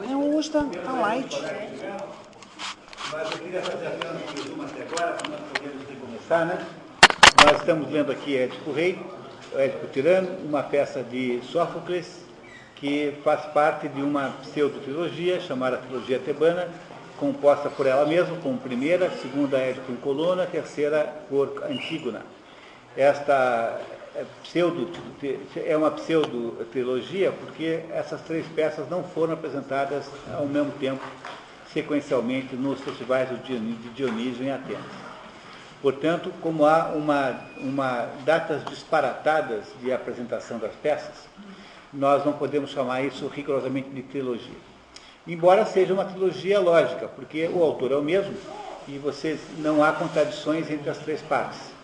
Não, hoje tá light. Mas eu queria fazer apenas um resumo até agora, para nós podermos recomeçar, né? Nós estamos lendo aqui Édipo Rei, Édipo Tirano, uma peça de Sófocles, que faz parte de uma pseudo-trilogia, chamada Trilogia Tebana, composta por ela mesma, como primeira, segunda Édipo em Coluna, terceira por Antígona. Esta é uma pseudo-trilogia porque essas três peças não foram apresentadas ao mesmo tempo, sequencialmente, nos festivais de Dionísio em Atenas. Portanto, como há datas disparatadas de apresentação das peças, nós não podemos chamar isso rigorosamente de trilogia. Embora seja uma trilogia lógica, porque o autor é o mesmo e não há contradições entre as três partes.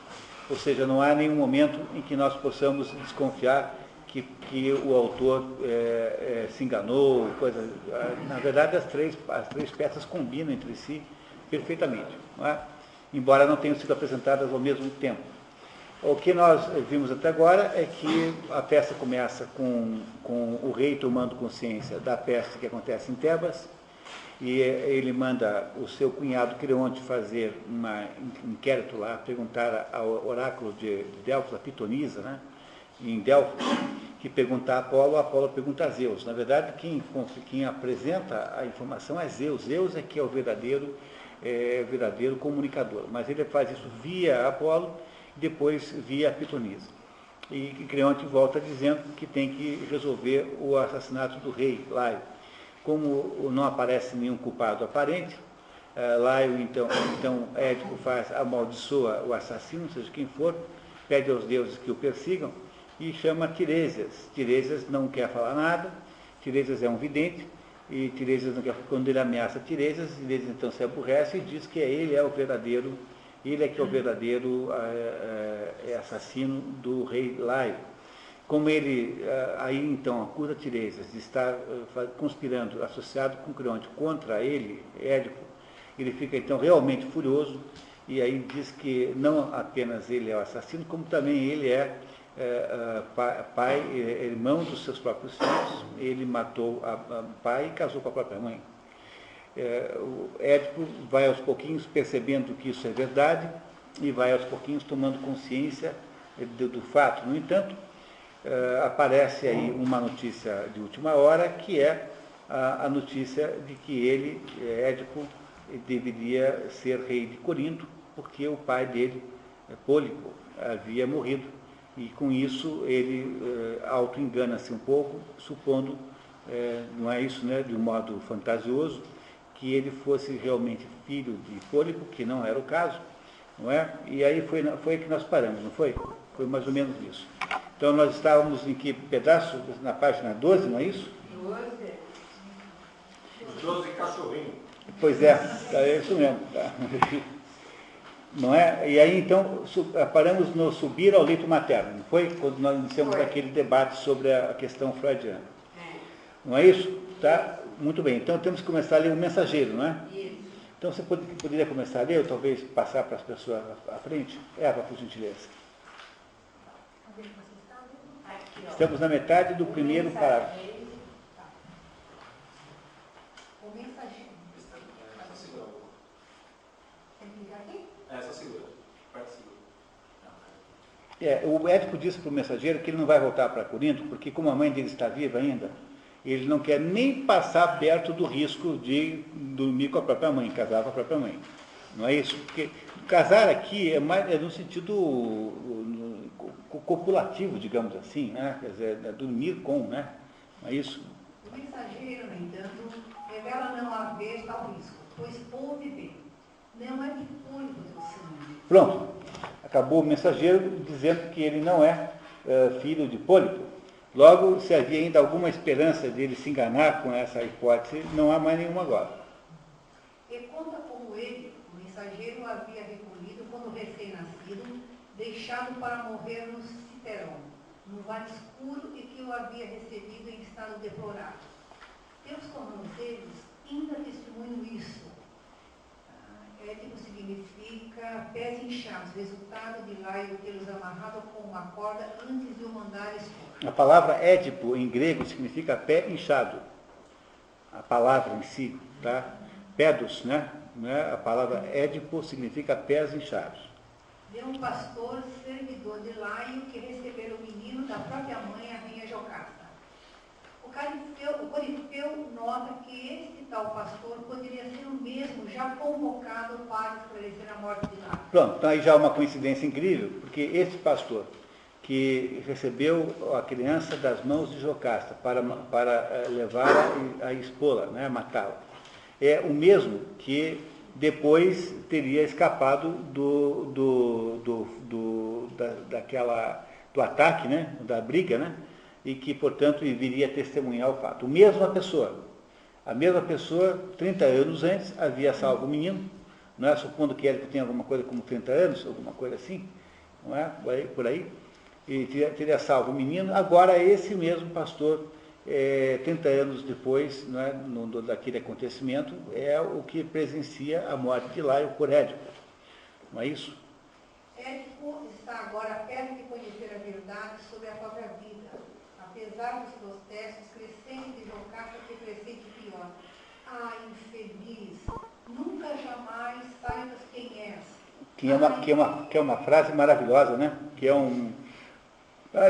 Ou seja, não há nenhum momento em que nós possamos desconfiar que o autor se enganou, coisa. Na verdade, as três peças combinam entre si perfeitamente, não é? Embora não tenham sido apresentadas ao mesmo tempo. O que nós vimos até agora é que a peça começa com o rei tomando consciência da peste que acontece em Tebas, e ele manda o seu cunhado Creonte fazer um inquérito lá, perguntar ao oráculo de Delfos, a Pitonisa, né, em Delfos, que pergunta a Apolo pergunta a Zeus. Na verdade, quem apresenta a informação é Zeus. Zeus é que é o verdadeiro comunicador. Mas ele faz isso via Apolo e depois via Pitonisa. E Creonte volta dizendo que tem que resolver o assassinato do rei Laio. Como não aparece nenhum culpado aparente, Laio, então Édipo amaldiçoa o assassino, seja quem for, pede aos deuses que o persigam e chama Tiresias. Tiresias não quer falar nada, Tiresias é um vidente, e Tiresias não quer, quando ele ameaça Tiresias então se aborrece e diz que ele é o verdadeiro assassino do rei Laio. Como ele aí então acusa Tiresias de estar conspirando, associado com Creonte contra ele, Édipo, ele fica então realmente furioso e aí diz que não apenas ele é o assassino, como também ele é pai, irmão dos seus próprios filhos. Ele matou o pai e casou com a própria mãe. O Édipo vai aos pouquinhos percebendo que isso é verdade e vai aos pouquinhos tomando consciência do fato. No entanto, aparece aí uma notícia de última hora, que é a notícia de que ele, Édipo, deveria ser rei de Corinto, porque o pai dele, Pólipo, havia morrido. E com isso ele auto-engana-se um pouco, supondo, não é isso, né, de um modo fantasioso, que ele fosse realmente filho de Pólipo, que não era o caso, não é? E aí foi que nós paramos, não foi? Foi mais ou menos isso. Então nós estávamos em que pedaço? Na página 12, não é isso? 12 cachorrinho. Pois é isso mesmo. Tá? Não é? E aí então paramos no subir ao leito materno, não foi? Quando nós iniciamos aquele debate sobre a questão freudiana. Não é isso? Tá? Muito bem, então temos que começar a ler o mensageiro, não é? Isso. Então você poderia começar a ler, ou talvez passar para as pessoas à frente? Por gentileza. Estamos na metade do primeiro parágrafo. O mensageiro. Essa segura. Tem que ligar aqui? Essa segura. Parte segura. O Édipo disse para o mensageiro que ele não vai voltar para Corinto, porque como a mãe dele está viva ainda, ele não quer nem passar perto do risco de dormir com a própria mãe, casar com a própria mãe. Não é isso? Porque casar aqui é no sentido copulativo, digamos assim, né? Quer dizer, dormir com, né? Não é isso? O mensageiro, no entanto, revela não haver tal risco, pois pôde ver. Não é de Pólipo do sangue. Pronto. Acabou o mensageiro dizendo que ele não é filho de Pólipo. Logo, se havia ainda alguma esperança de ele se enganar com essa hipótese, não há mais nenhuma agora. E conta como ele, o mensageiro, o havia recolhido quando recém-nascido, deixado para morrer no Citerão, num vale escuro, e que o havia recebido em estado deplorável. Teus conselhos ainda testemunham isso. Édipo significa pés inchados, resultado de Laio tê-los amarrado com uma corda antes de o mandar expor. A palavra Édipo, em grego, significa pé inchado. A palavra em si, tá? Pédos, né? A palavra Édipo significa pés inchados. De um pastor servidor de Laio que recebera o menino da própria mãe, a rainha Jocasta. O Corifeu nota que este tal pastor poderia ser o mesmo já convocado para esclarecer a morte de Laio. Pronto, então aí já é uma coincidência incrível, porque esse pastor que recebeu a criança das mãos de Jocasta para levar a expô-la, né, matá-la, é o mesmo que depois teria escapado do ataque, né, da briga, né, e que, portanto, viria a testemunhar o fato. A mesma pessoa, 30 anos antes, havia salvo o menino, não é? Supondo que ele tenha alguma coisa como 30 anos, alguma coisa assim, não é? Por aí, e teria salvo o menino. Agora, esse mesmo pastor, 30 anos depois, não é, daquele acontecimento, é o que presencia a morte de Laio por Édipo. Não é isso? Édipo está agora perto de conhecer a verdade sobre a própria vida, apesar dos protestos crescentes de Jocasta que crescente pior. Ah, infeliz, nunca jamais saibas quem és. Que é uma frase maravilhosa, né? Que é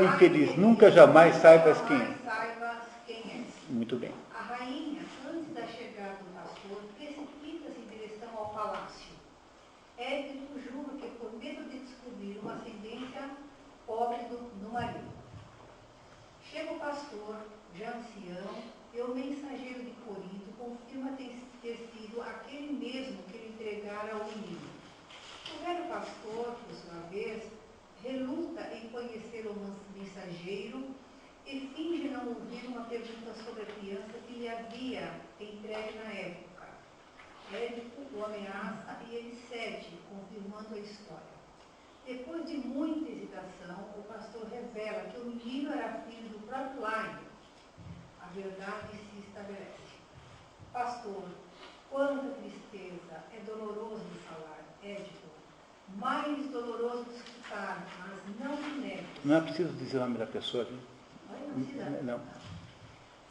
infeliz, nunca jamais saibas quem és. Muito bem. A rainha, antes da chegada do pastor, precipita-se em direção ao palácio. Édipo jura que por medo de descobrir uma ascendência pobre do marido. Chega o pastor, já ancião, e o mensageiro de Corinto confirma ter sido aquele mesmo que lhe entregara ao menino. O velho pastor, por sua vez, reluta em conhecer o mensageiro e finge não ouvir uma pergunta sobre a criança que lhe havia entregue na época. Édipo o ameaça e ele cede, confirmando a história. Depois de muita hesitação, o pastor revela que o menino era filho do próprio Laio. A verdade se estabelece. Pastor, quanta tristeza, é doloroso de falar, Édipo. Mais doloroso de escutar, mas não de neves. Não é preciso dizer o nome da pessoa, viu? Não.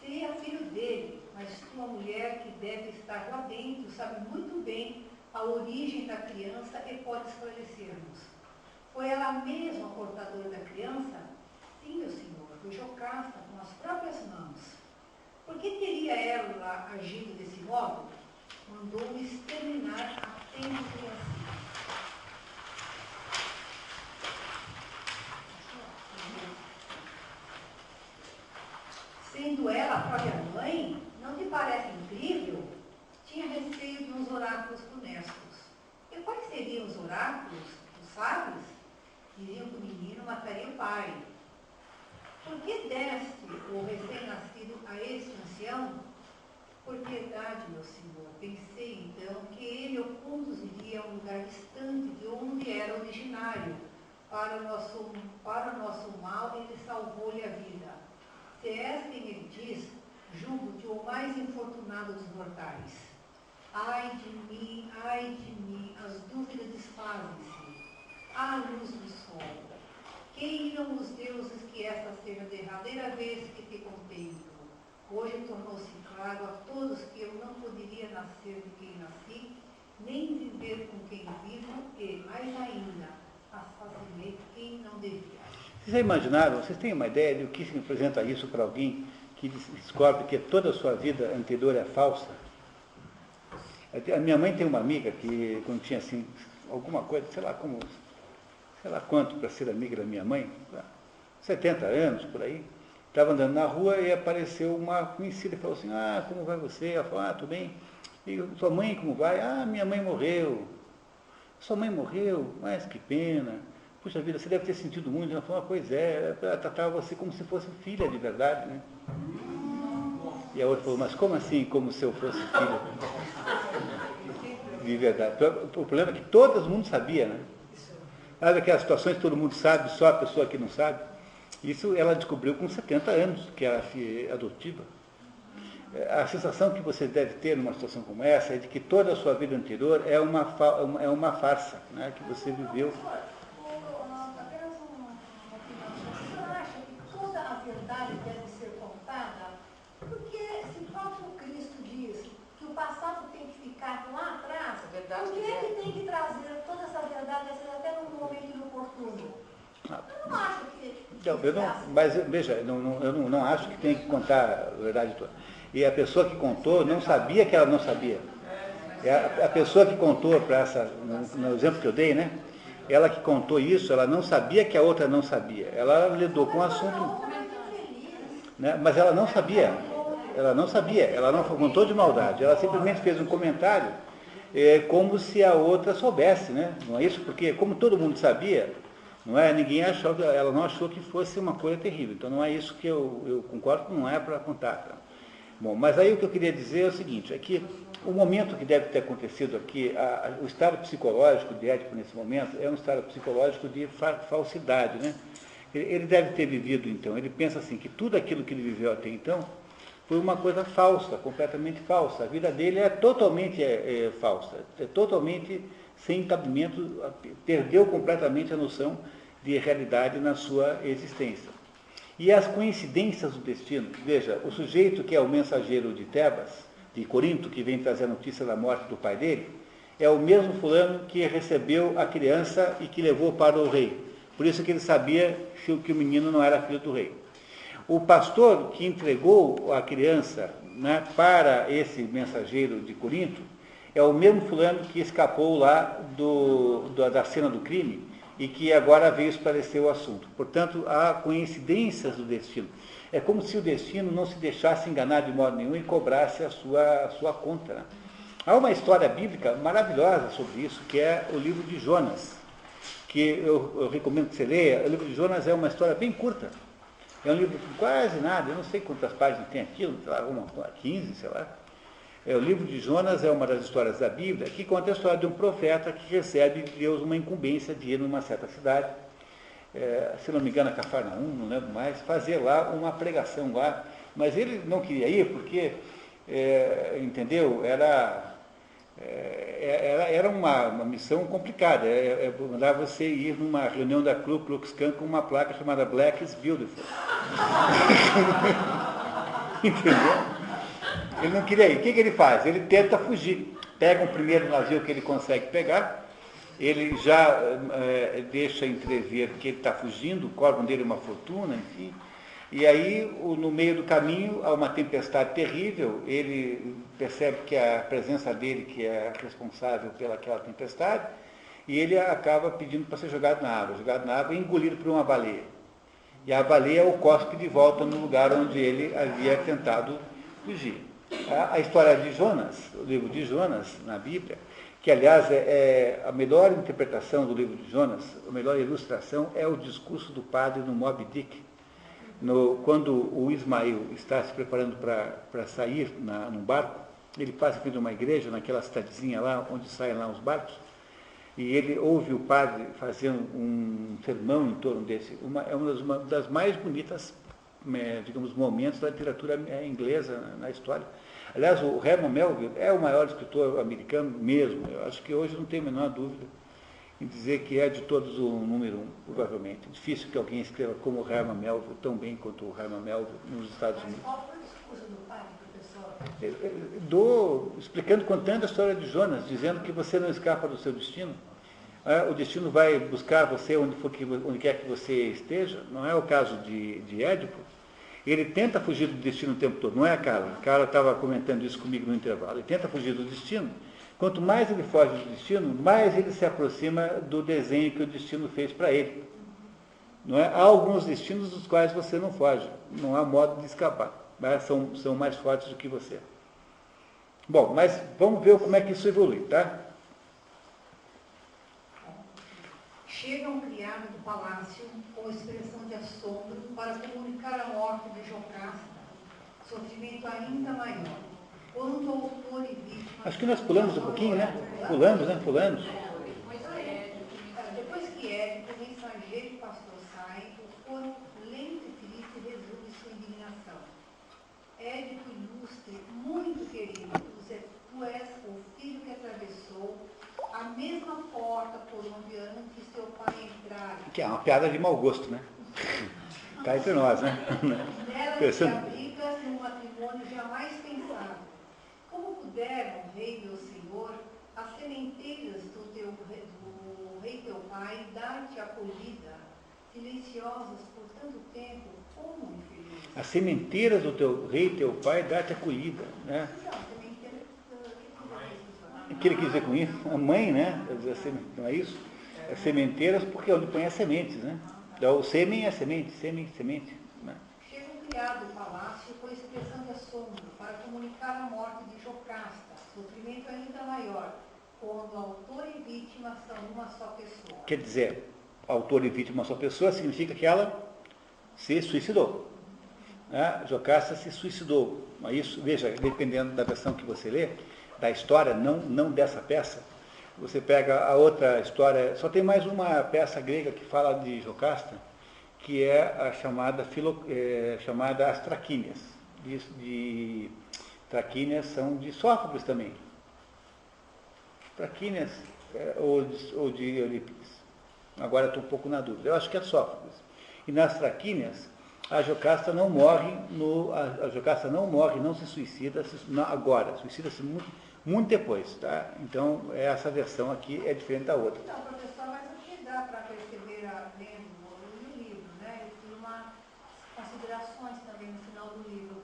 Seria filho dele, mas tua mulher, que deve estar lá dentro, sabe muito bem a origem da criança e pode esclarecer-nos. Foi ela mesma a portadora da criança? Sim, meu senhor, foi Jocasta, com as próprias mãos. Por que teria ela agido desse modo? Mandou-me exterminar a tenra criancinha. Sendo ela a própria mãe, não te parece incrível? Tinha receio de uns oráculos funestos. E quais seriam os oráculos? Tu sabes? Diziam que o menino mataria o pai. Por que deste o recém-nascido a esse ancião? Por piedade, meu senhor, pensei então que ele o conduziria a um lugar distante de onde era originário. Para o nosso mal, ele salvou-lhe a vida. Se és quem ele diz, julgo-te o mais infortunado dos mortais. Ai de mim, as dúvidas desfazem-se. À luz do sol. Queiram os deuses que esta seja a derradeira vez que te contemplo. Hoje tornou-se claro a todos que eu não poderia nascer de quem nasci, nem viver com quem vivo, e, mais ainda, assassinei quem não devia. Vocês já imaginaram, vocês têm uma ideia de o que representa isso para alguém que descobre que toda a sua vida anterior é falsa? A minha mãe tem uma amiga que, quando tinha assim, alguma coisa, sei lá quanto para ser amiga da minha mãe, 70 anos, por aí, estava andando na rua e apareceu uma conhecida e falou assim, como vai você? Ela falou, tudo bem. E sua mãe, como vai? Minha mãe morreu. Sua mãe morreu? Mas que pena. Puxa vida, você deve ter sentido muito. Ela falou, pois é, ela tratava você como se fosse filha de verdade, né? E a outra falou, mas como assim, como se eu fosse filha de verdade? O problema é que todo mundo sabia, né? Sabe aquelas situações que todo mundo sabe, só a pessoa que não sabe? Isso ela descobriu com 70 anos, que era adotiva. A sensação que você deve ter numa situação como essa é de que toda a sua vida anterior é uma farsa, né, que você viveu. Apenas uma opinião. Você não acha que toda a verdade deve ser contada? Porque se o próprio Cristo diz que o passado tem que ficar lá atrás, por que é que tem que trazer toda essa verdade, às vezes até num momento inoportuno? Eu não acho que... Mas veja, eu não acho que tem que contar a verdade toda. E a pessoa que contou não sabia que ela não sabia. A pessoa que contou para essa, no exemplo que eu dei, né? Ela que contou isso, ela não sabia que a outra não sabia. Ela lidou com o assunto, né? Mas ela não sabia. Ela não sabia. Ela não contou de maldade. Ela simplesmente fez um comentário como se a outra soubesse, né? Não é isso? Porque como todo mundo sabia, não é? Ela não achou que fosse uma coisa terrível. Então não é isso que eu concordo, não é para contar. Tá? Bom, mas aí o que eu queria dizer é o seguinte, é que o momento que deve ter acontecido aqui, o estado psicológico de Édipo nesse momento é um estado psicológico de falsidade, né? Ele deve ter vivido, então, ele pensa assim, que tudo aquilo que ele viveu até então foi uma coisa falsa, completamente falsa. A vida dele é totalmente falsa, é totalmente sem cabimento, perdeu completamente a noção de realidade na sua existência. E as coincidências do destino, veja, o sujeito que é o mensageiro de Tebas, de Corinto, que vem trazer a notícia da morte do pai dele, é o mesmo fulano que recebeu a criança e que levou para o rei. Por isso que ele sabia que o menino não era filho do rei. O pastor que entregou a criança, né, para esse mensageiro de Corinto é o mesmo fulano que escapou lá da cena do crime e que agora veio esclarecer o assunto. Portanto, há coincidências do destino. É como se o destino não se deixasse enganar de modo nenhum e cobrasse a sua conta. Né? Há uma história bíblica maravilhosa sobre isso, que é o livro de Jonas, que eu recomendo que você leia. O livro de Jonas é uma história bem curta. É um livro com quase nada, eu não sei quantas páginas tem aquilo, 15, sei lá. O livro de Jonas é uma das histórias da Bíblia que conta a história de um profeta que recebe de Deus uma incumbência de ir numa certa cidade, se não me engano, a Cafarnaum, não lembro mais, fazer lá uma pregação lá. Mas ele não queria ir porque, entendeu, era uma missão complicada. Mandar você ir numa reunião da Ku Klux Klan com uma placa chamada Black is Beautiful. Entendeu? Ele não queria ir. O que ele faz? Ele tenta fugir. Pega o primeiro navio que ele consegue pegar, ele já deixa entrever que ele está fugindo, cobram dele uma fortuna, enfim. E aí, no meio do caminho, há uma tempestade terrível, ele percebe que a presença dele, que é responsável pelaquela tempestade, e ele acaba pedindo para ser jogado na água e engolido por uma baleia. E a baleia o cospe de volta no lugar onde ele havia tentado fugir. A história de Jonas, o livro de Jonas, na Bíblia, que aliás é a melhor interpretação do livro de Jonas, a melhor ilustração é o discurso do padre no Moby Dick. Quando o Ismael está se preparando para sair num barco, ele passa frente a uma igreja, naquela cidadezinha lá, onde saem lá os barcos, e ele ouve o padre fazendo um sermão em torno desse. É uma das mais bonitas, digamos, momentos da literatura inglesa na história. Aliás, o Herman Melville é o maior escritor americano mesmo. Eu acho que hoje não tem a menor dúvida em dizer que é de todos o número 1, provavelmente. É difícil que alguém escreva como o Herman Melville, tão bem quanto o Herman Melville nos Estados Unidos. Qual foi o discurso do padre, professor? Explicando, contando a história de Jonas, dizendo que você não escapa do seu destino. O destino vai buscar você onde quer que você esteja. Não é o caso de Édipo. Ele tenta fugir do destino o tempo todo, não é a Carla? A Carla estava comentando isso comigo no intervalo. Ele tenta fugir do destino. Quanto mais ele foge do destino, mais ele se aproxima do desenho que o destino fez para ele. Não é? Há alguns destinos dos quais você não foge. Não há modo de escapar. Mas são mais fortes do que você. Bom, mas vamos ver como é que isso evolui, tá? Chega um criado do palácio com expressão de assombro para comunicar a morte de Jocasta, sofrimento ainda maior. Quando o autor e vítima... Acho que nós pulamos um pouquinho, né? Pulamos. Depois que Édipo, o mensageiro e o pastor saem, o coro lento e triste resume sua indignação. Édipo ilustre piada de mau gosto, né? Cá entre nós, né? Nela se Pensando- abriga num matrimônio jamais pensado. Como puderam, rei meu senhor, as sementeiras do rei teu pai dar-te acolhida, silenciosas por tanto tempo, como infeliz? As sementeiras do teu rei, teu pai, dá-te acolhida, né? Não, sementeira, O que ele quis dizer com isso? A mãe, né? Quer dizer, não é isso? As sementeiras, porque é onde põe as sementes, né? Então, o sêmen é semente, sêmen, semente. Né? chega um criado do palácio com expressão de assombro para comunicar a morte de Jocasta, sofrimento ainda maior, quando autor e vítima são uma só pessoa. Quer dizer, autor e vítima uma só pessoa significa que ela se suicidou. Né? Jocasta se suicidou. Isso, veja, dependendo da versão que você lê, da história, não dessa peça, você pega a outra história, só tem mais uma peça grega que fala de Jocasta, que é a chamada As Traquínias. Traquínias são de Sófocles também. Traquínias ou de Eurípides. Agora estou um pouco na dúvida. Eu acho que é Sófocles. E nas Traquínias, a Jocasta não morre, não se suicida agora, suicida-se muito depois. Tá? Então, essa versão aqui é diferente da outra. Então, professor, mas o que dá para perceber lendo o livro, né? E tem umas considerações também no final do livro.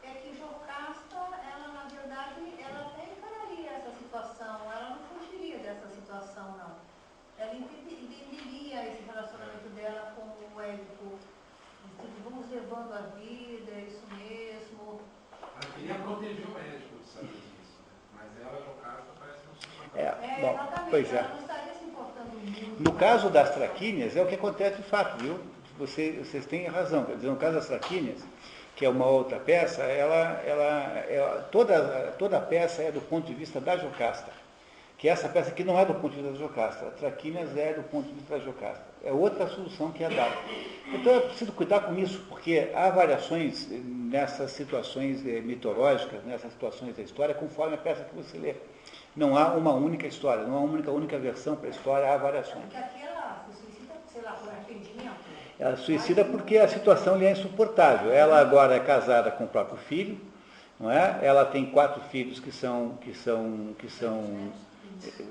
É que Jocasta, ela, na verdade, ela até encararia essa situação, ela não fugiria dessa situação, não. Ela entenderia esse relacionamento dela com o Édipo. Vamos levando a vida, é isso mesmo. Ela queria proteger o médico de saber disso, né? Mas ela, no caso, parece não se importar. Bom, Exatamente, pois é. ela não estaria se importando muito. No caso das traquíneas, é o que acontece de fato, viu? Vocês têm razão. Quer dizer, no caso das traquíneas, que é uma outra peça, toda a peça é do ponto de vista da Jocasta. Que essa peça aqui não é do ponto de vista da Jocasta. A Traquínias é do ponto de vista da Jocasta. É outra solução que é dada. Então é preciso cuidar com isso, porque há variações nessas situações mitológicas, nessas situações da história, conforme a peça que você lê. Não há uma única história, não há uma única versão para a história, há variações. Porque aqui ela se suicida, sei lá, por arrependimento. Ela suicida porque a situação lhe é insuportável. Ela agora é casada com o próprio filho, não é? Ela tem 4 filhos que são o que são?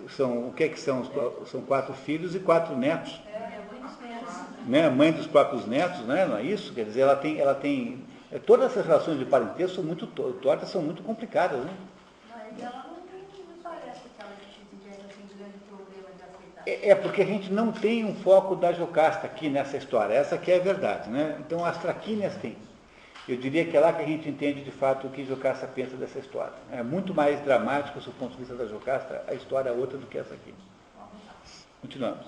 São 4 filhos e 4 netos. Né? Mãe dos próprios netos, né? Não é isso? Quer dizer, ela tem todas essas relações de parentesco são muito tortas, são muito complicadas, né? Mas ela não parece que ela tivesse assim, grande problema de aceitar. É porque a gente não tem um foco da Jocasta aqui nessa história. Essa aqui é a verdade, né? Então as Traquínias têm. Eu diria que é lá que a gente entende de fato o que Jocasta pensa dessa história. É muito mais dramático, do ponto de vista da Jocasta, a história é outra do que essa aqui. Continuamos.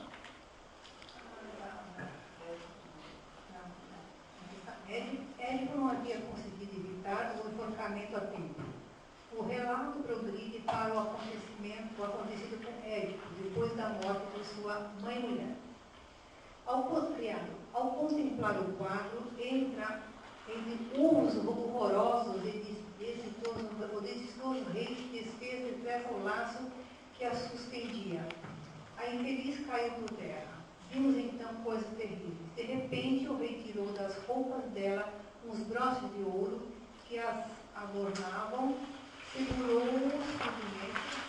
Édipo não havia conseguido evitar o enforcamento a tempo. O relato progride para o acontecido com Édipo, depois da morte de sua mãe-mulher. Ao contemplar o quadro, entra entre urros horrorosos e o desgostoso rei desfez depressa o laço que a suspendia. A infeliz caiu por terra. Vimos então coisas terríveis. De repente, o rei tirou das roupas dela uns broches de ouro que as adornavam, segurou-os firmemente.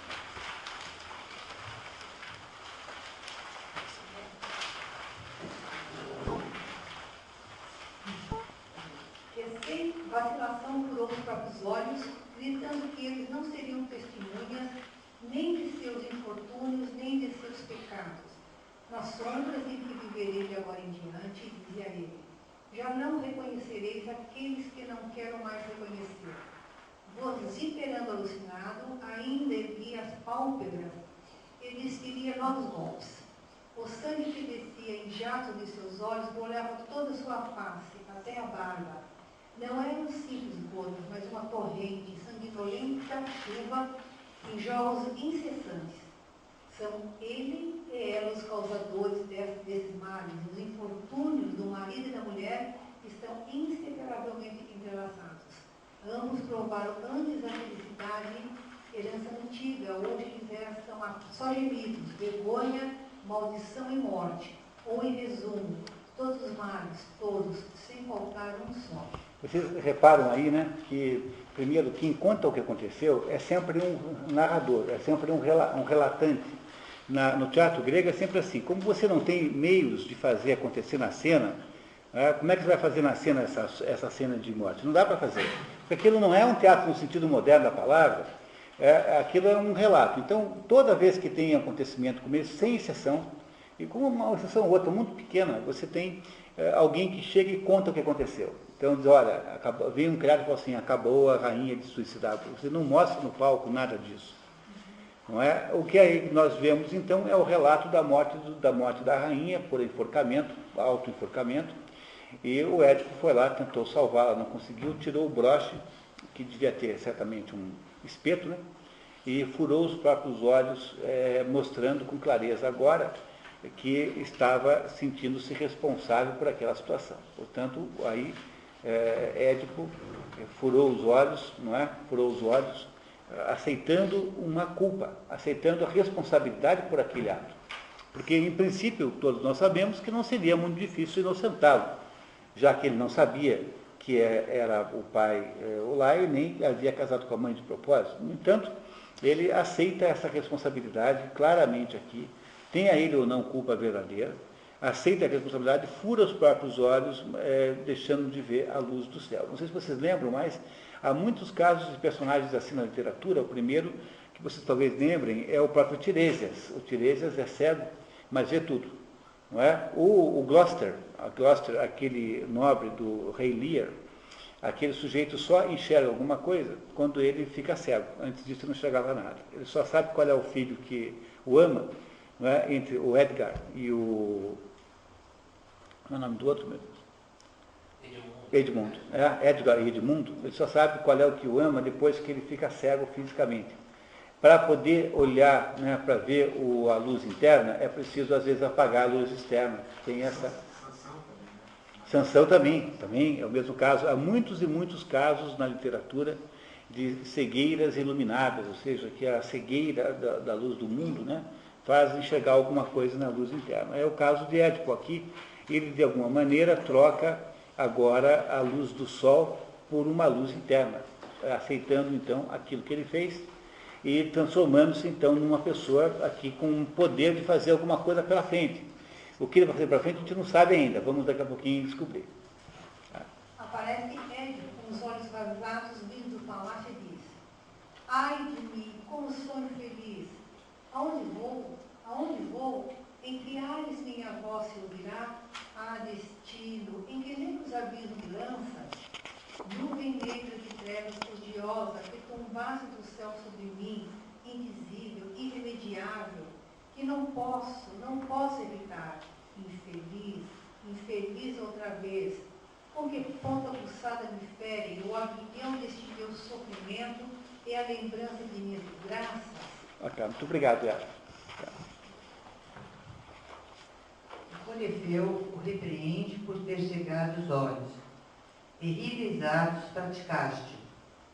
Sem vacilação curou os próprios olhos, gritando que eles não seriam testemunhas nem de seus infortúnios, nem de seus pecados. Nas sombras em que viverei de agora em diante, dizia ele, já não reconhecereis aqueles que não quero mais reconhecer. Vociferando alucinado, ainda erguia as pálpebras e desferia novos golpes. O sangue que descia em jato de seus olhos molhava toda a sua face, até a barba. Não eram simples gotas, mas uma torrente, sanguinolenta chuva em jogos incessantes. São ele e ela os causadores desses males. Os infortúnios do marido e da mulher estão inseparavelmente entrelaçados. Ambos provaram antes a felicidade, herança antiga, hoje lhes restam só gemidos, vergonha, maldição e morte. ou em resumo, todos os males, todos, sem faltar um só. Vocês reparam aí, né, que primeiro quem conta o que aconteceu é sempre um narrador, é sempre um relatante. No teatro grego é sempre assim. Como você não tem meios de fazer acontecer na cena, como é que você vai fazer na cena essa cena de morte? Não dá para fazer. Porque aquilo não é um teatro no sentido moderno da palavra, aquilo é um relato. Então, toda vez que tem acontecimento como esse, sem exceção, e com uma exceção ou outra muito pequena, você tem alguém que chega e conta o que aconteceu. Então diz, olha, vem um criado e fala assim, acabou a rainha de suicidar. Você não mostra no palco nada disso. Não é? O que aí nós vemos, então, é o relato da morte da rainha por enforcamento, auto-enforcamento, e o Édipo foi lá, tentou salvá-la, não conseguiu, tirou o broche, que devia ter certamente um espeto, né? E furou os próprios olhos, mostrando com clareza agora que estava sentindo-se responsável por aquela situação. Portanto, aí Édipo furou os olhos, não é? Furou os olhos, aceitando uma culpa, aceitando a responsabilidade por aquele ato. Porque, em princípio, todos nós sabemos que não seria muito difícil inocentá-lo, já que ele não sabia que era o pai Olaio, nem havia casado com a mãe de propósito. No entanto, ele aceita essa responsabilidade claramente aqui, tenha ele ou não culpa verdadeira, aceita a responsabilidade, fura os próprios olhos, deixando de ver a luz do céu. Não sei se vocês lembram, mas há muitos casos de personagens assim na literatura. O primeiro, que vocês talvez lembrem, é o próprio Tiresias. O Tiresias é cego, mas vê tudo. Não é? O Gloucester, aquele nobre do rei Lear, aquele sujeito só enxerga alguma coisa quando ele fica cego. Antes disso ele não enxergava nada. Ele só sabe qual é o filho que o ama, não é? Entre o Edgar e o... Qual é o nome do outro mesmo? Edmundo. Edgar e Edmundo. Ele só sabe qual é o que o ama depois que ele fica cego fisicamente. Para poder olhar, né, para ver a luz interna, é preciso, às vezes, apagar a luz externa. Tem essa... Sansão também é o mesmo caso. Há muitos e muitos casos na literatura de cegueiras iluminadas, ou seja, que a cegueira da luz do mundo, né, faz enxergar alguma coisa na luz interna. É o caso de Édipo aqui. Ele, de alguma maneira, troca agora a luz do sol por uma luz interna, aceitando, então, aquilo que ele fez e transformando-se, então, numa pessoa aqui com o poder de fazer alguma coisa pela frente. O que ele vai fazer pela frente a gente não sabe ainda, vamos daqui a pouquinho descobrir. Aparece Édipo com os olhos vazados, vindo do palácio e diz: ai de mim, como sonho feliz! Aonde vou? Aonde vou? Em que ares minha voz se ouvirá? Ah, destino, em que negros abismos lanças? Nuvem negra de trevas odiosa, que tombasse do céu sobre mim, invisível, irremediável, que não posso evitar. Infeliz, infeliz outra vez, com que ponta pulsada me fere, o aguilhão deste meu sofrimento e a lembrança de minhas desgraças. Ok, muito obrigado, Yara. Polifeu o repreende por ter cegado os olhos. Terríveis atos praticaste.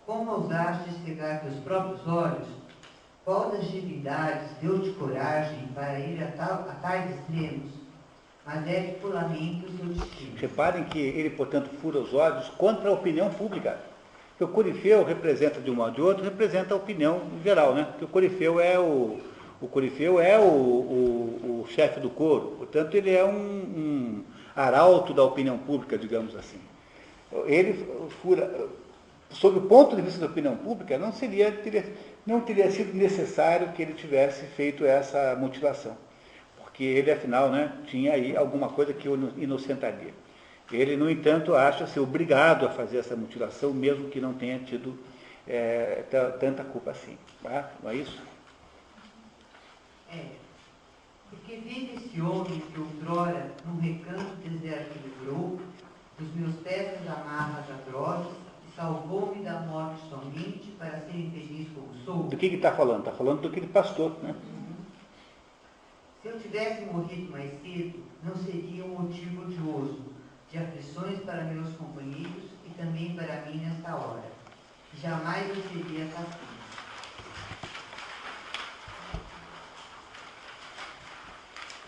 Como ousaste cegar teus próprios olhos? Qual das divindades deu-te coragem para ir a tais extremos? Mas Édipo lamenta o seu destino. Reparem que ele, portanto, fura os olhos contra a opinião pública. Que o corifeu representa, de um modo ou de outro, representa a opinião geral, né? Que o corifeu é o chefe do coro, portanto, ele é um arauto da opinião pública, digamos assim. Ele fura, sob o ponto de vista da opinião pública, não teria sido necessário que ele tivesse feito essa mutilação, porque ele, afinal, né, tinha aí alguma coisa que o inocentaria. Ele, no entanto, acha-se obrigado a fazer essa mutilação, mesmo que não tenha tido tanta culpa assim. Não é isso? Porque vive esse homem que outrora num recanto deserto livrou, dos meus pés das amarras atrozes, e salvou-me da morte somente para ser infeliz como sou. Do que está falando? Está falando do que ele pastor, né? Se eu tivesse morrido mais cedo, não seria um motivo odioso, de aflições para meus companheiros e também para mim nesta hora. Jamais eu seria assassino.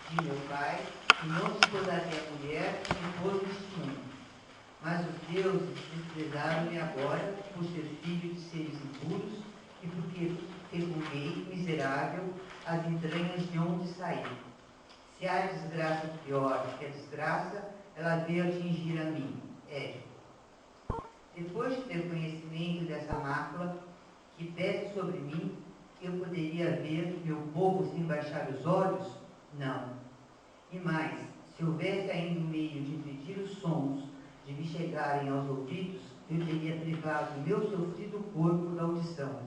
De meu pai, e não desposaria a mulher que me pôs neste mundo. Mas os deuses desprezaram-me agora por ser filho de seres impuros e porque fecundei, miserável, as entranhas de onde saí. Se há desgraça pior que a desgraça, ela veio atingir a mim. Édipo. Depois de ter conhecimento dessa mácula que pesa sobre mim, eu poderia ver meu povo sem baixar os olhos? Não. E mais, se houvesse ainda um meio de impedir os sons de me chegarem aos ouvidos, eu teria privado o meu sofrido corpo da audição,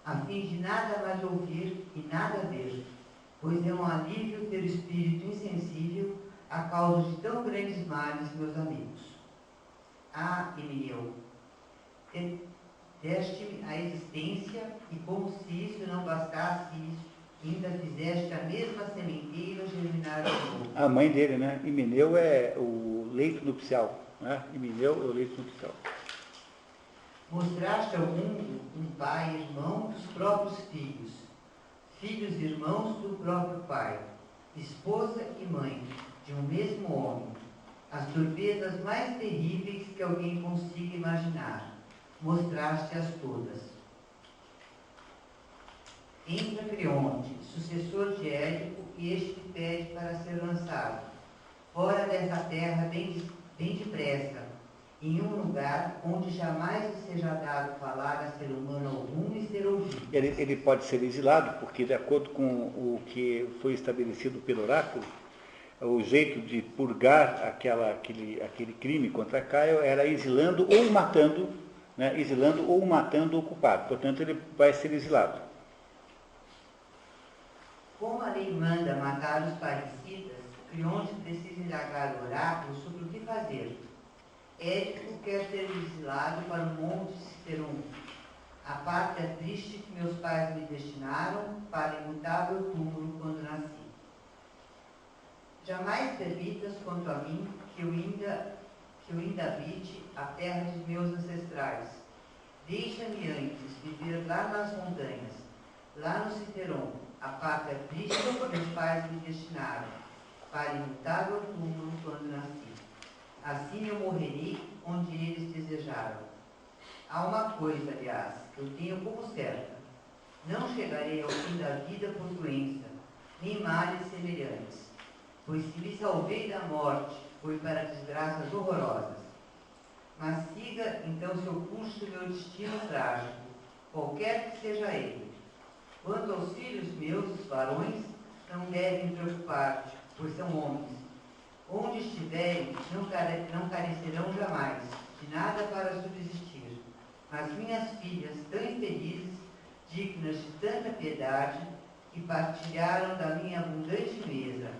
a fim de nada mais ouvir e nada ver, pois é um alívio ter o espírito insensível a causa de tão grandes males, meus amigos. Ah, Emineu, deste-me a existência e como se isso não bastasse, ainda fizeste a mesma sementeira germinar de novo. A mãe dele, né? Himeneu é o leito nupcial. Né? Himeneu é o leito nupcial. Mostraste ao mundo um pai e irmão dos próprios filhos, filhos e irmãos do próprio pai, esposa e mãe de um mesmo homem, as torpezas mais terríveis que alguém consiga imaginar. Mostraste-as todas. Entra Creonte, sucessor de Édipo, e este te pede para ser lançado fora dessa terra bem depressa, em um lugar onde jamais lhe seja dado falar a ser humano algum e ser ouvido. Ele pode ser exilado, porque de acordo com o que foi estabelecido pelo oráculo, o jeito de purgar aquele crime contra Caio era exilando ou matando, né, exilando ou matando o culpado. Portanto, ele vai ser exilado. Como a lei manda matar os parricidas, Creonte precisa indagar o oráculo sobre o que fazer. Édipo quer ser exilado para o monte Citerum, a pátria triste que meus pais me destinaram para imutável túmulo quando nasci. Jamais permitas quanto a mim que eu ainda habite a terra de meus ancestrais. Deixa-me antes viver lá nas montanhas, lá no Citerum, a pátria triste que meus pais me destinaram, para imutável túmulo quando nasci. Assim eu morrerei onde eles desejaram. Há uma coisa, aliás, que eu tenho como certa. Não chegarei ao fim da vida por doença, nem males semelhantes, pois se me salvei da morte, foi para desgraças horrorosas. Mas siga então seu curso meu destino trágico, qualquer que seja ele. Quanto aos filhos meus, os varões, não devem preocupar-te, pois são homens. Onde estiverem, não carecerão jamais de nada para subsistir. Mas minhas filhas, tão infelizes, dignas de tanta piedade, que partilharam da minha abundante mesa,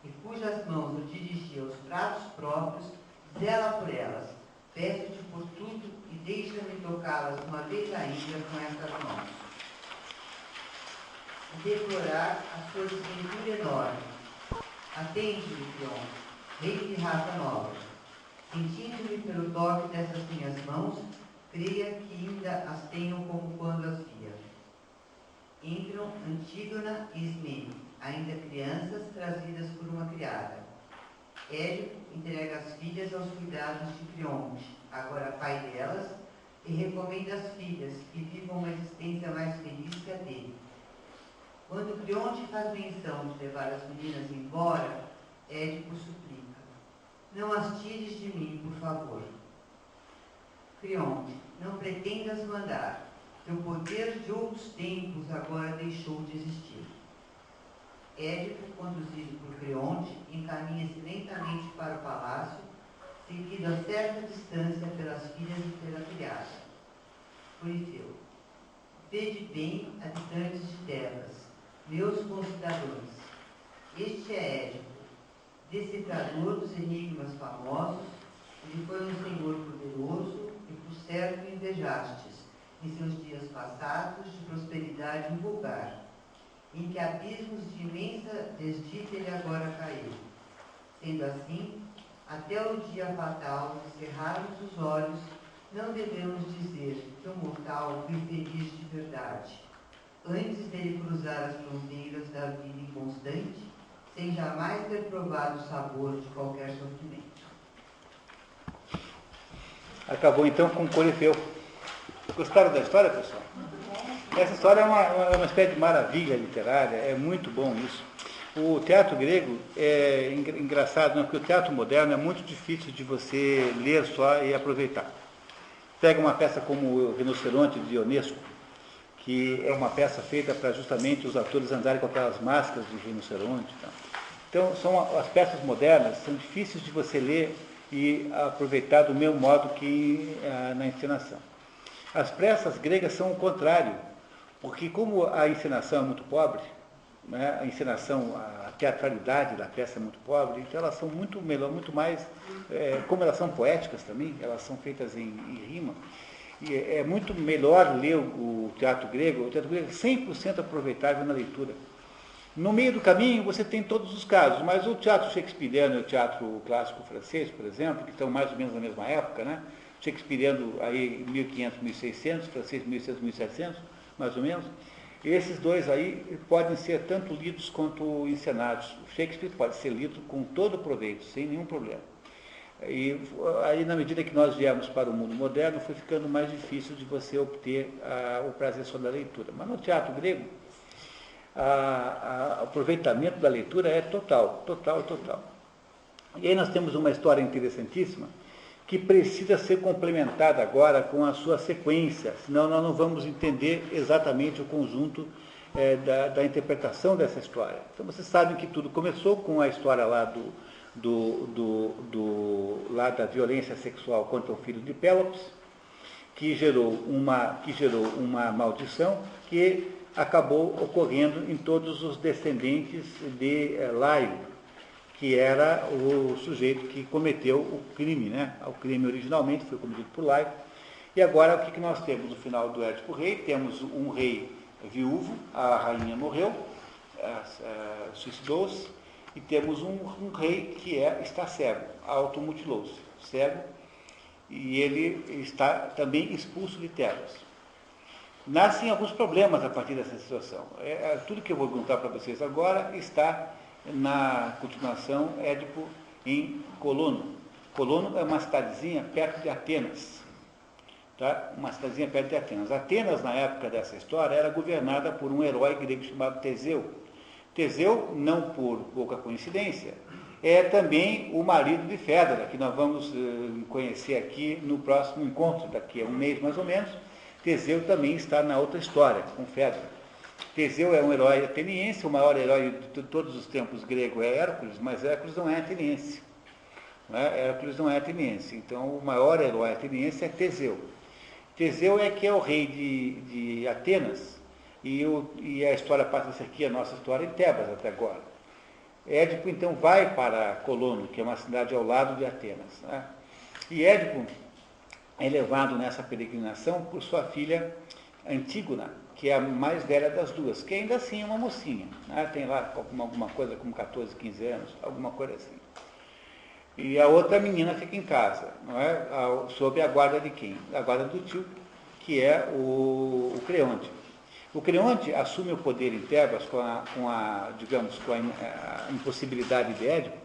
e cujas mãos eu dirigi aos pratos próprios, zela por elas. Peço-te por tudo e deixa-me tocá-las uma vez ainda com estas mãos. Deplorar a sua desventura enorme. Atende-me, Creonte, rei de raça nova. Sentindo-me pelo toque dessas minhas mãos, creia que ainda as tenho como quando as via. Entram Antígona e Ismene, ainda crianças trazidas por uma criada. Édipo entrega as filhas aos cuidados de Creonte, agora pai delas, e recomenda as filhas que vivam uma existência mais feliz que a dele. Quando Creonte faz menção de levar as meninas embora, Édipo suplica: não as tires de mim, por favor. Creonte, não pretendas mandar. Teu poder de outros tempos agora deixou de existir. Édipo, conduzido por Creonte, encaminha-se lentamente para o palácio, seguido a certa distância pelas filhas e pela criada. Polifeu: vede bem, habitantes de Tebas, meus concidadãos. Este é Édipo, decifrador dos enigmas famosos. Ele foi um senhor poderoso e por certo invejastes em seus dias passados de prosperidade vulgar, em que abismos de imensa desdita ele agora caiu. Sendo assim, até o dia fatal de cerrarmos os olhos, não devemos dizer que o mortal foi feliz de verdade, antes dele cruzar as fronteiras da vida inconstante, sem jamais ter provado o sabor de qualquer sofrimento. Acabou então com Corifeu. Gostaram da história, pessoal? Essa história é uma espécie de maravilha literária, é muito bom isso. O teatro grego é engraçado, né? Porque o teatro moderno é muito difícil de você ler só e aproveitar. Pega uma peça como o Rinoceronte de Ionesco, que é uma peça feita para justamente os atores andarem com aquelas máscaras de rinoceronte. Então, as peças modernas são difíceis de você ler e aproveitar do mesmo modo que na encenação. As peças gregas são o contrário, porque como a encenação é muito pobre, né, a encenação, a teatralidade da peça é muito pobre, então elas são muito melhor, muito mais, como elas são poéticas também, elas são feitas em rima, e é muito melhor ler o teatro grego é 100% aproveitável na leitura. No meio do caminho você tem todos os casos, mas o teatro shakespeariano e o teatro clássico francês, por exemplo, que estão mais ou menos na mesma época, né? Shakespeariano aí 1500, 1600, francês 1600, 1700, mais ou menos, esses dois aí podem ser tanto lidos quanto encenados. O Shakespeare pode ser lido com todo proveito, sem nenhum problema. E aí, na medida que nós viemos para o mundo moderno, foi ficando mais difícil de você obter o prazer só da leitura. Mas no teatro grego, o aproveitamento da leitura é total. E aí nós temos uma história interessantíssima que precisa ser complementada agora com a sua sequência, senão nós não vamos entender exatamente o conjunto da interpretação dessa história. Então vocês sabem que tudo começou com a história lá lá da violência sexual contra o filho de Pélops, que gerou uma maldição que acabou ocorrendo em todos os descendentes de Laio, que era o sujeito que cometeu o crime, né? O crime originalmente foi cometido por Laio. E agora o que nós temos no final do Édipo Rei? Temos um rei viúvo, a rainha morreu, suicidou-se, e temos um rei que está cego, automutilou-se, cego, e ele está também expulso de Tebas. Nascem alguns problemas a partir dessa situação. Tudo que eu vou perguntar para vocês agora está na continuação Édipo em Colono. Colono é uma cidadezinha perto de Atenas. Tá? Uma cidadezinha perto de Atenas. Atenas, na época dessa história, era governada por um herói grego chamado Teseu. Teseu, não por pouca coincidência, é também o marido de Fedra, que nós vamos conhecer aqui no próximo encontro, daqui a um mês mais ou menos. Teseu também está na outra história, com Fedra. Teseu é um herói ateniense, o maior herói de todos os tempos grego é Hércules, mas Hércules não é ateniense. Hércules não é ateniense, então o maior herói ateniense é Teseu. Teseu é que é o rei de Atenas, e a história passa a ser aqui, a nossa história, em Tebas até agora. Édipo, então, vai para Colono, que é uma cidade ao lado de Atenas. Né? E Édipo é levado nessa peregrinação por sua filha Antígona, que é a mais velha das duas, que ainda assim é uma mocinha. Né? Tem lá alguma coisa como 14, 15 anos, alguma coisa assim. E a outra menina fica em casa, não é? Sob a guarda de quem? A guarda do tio, que é o Creonte. O Creonte assume o poder em Tebas com a impossibilidade de Édipo,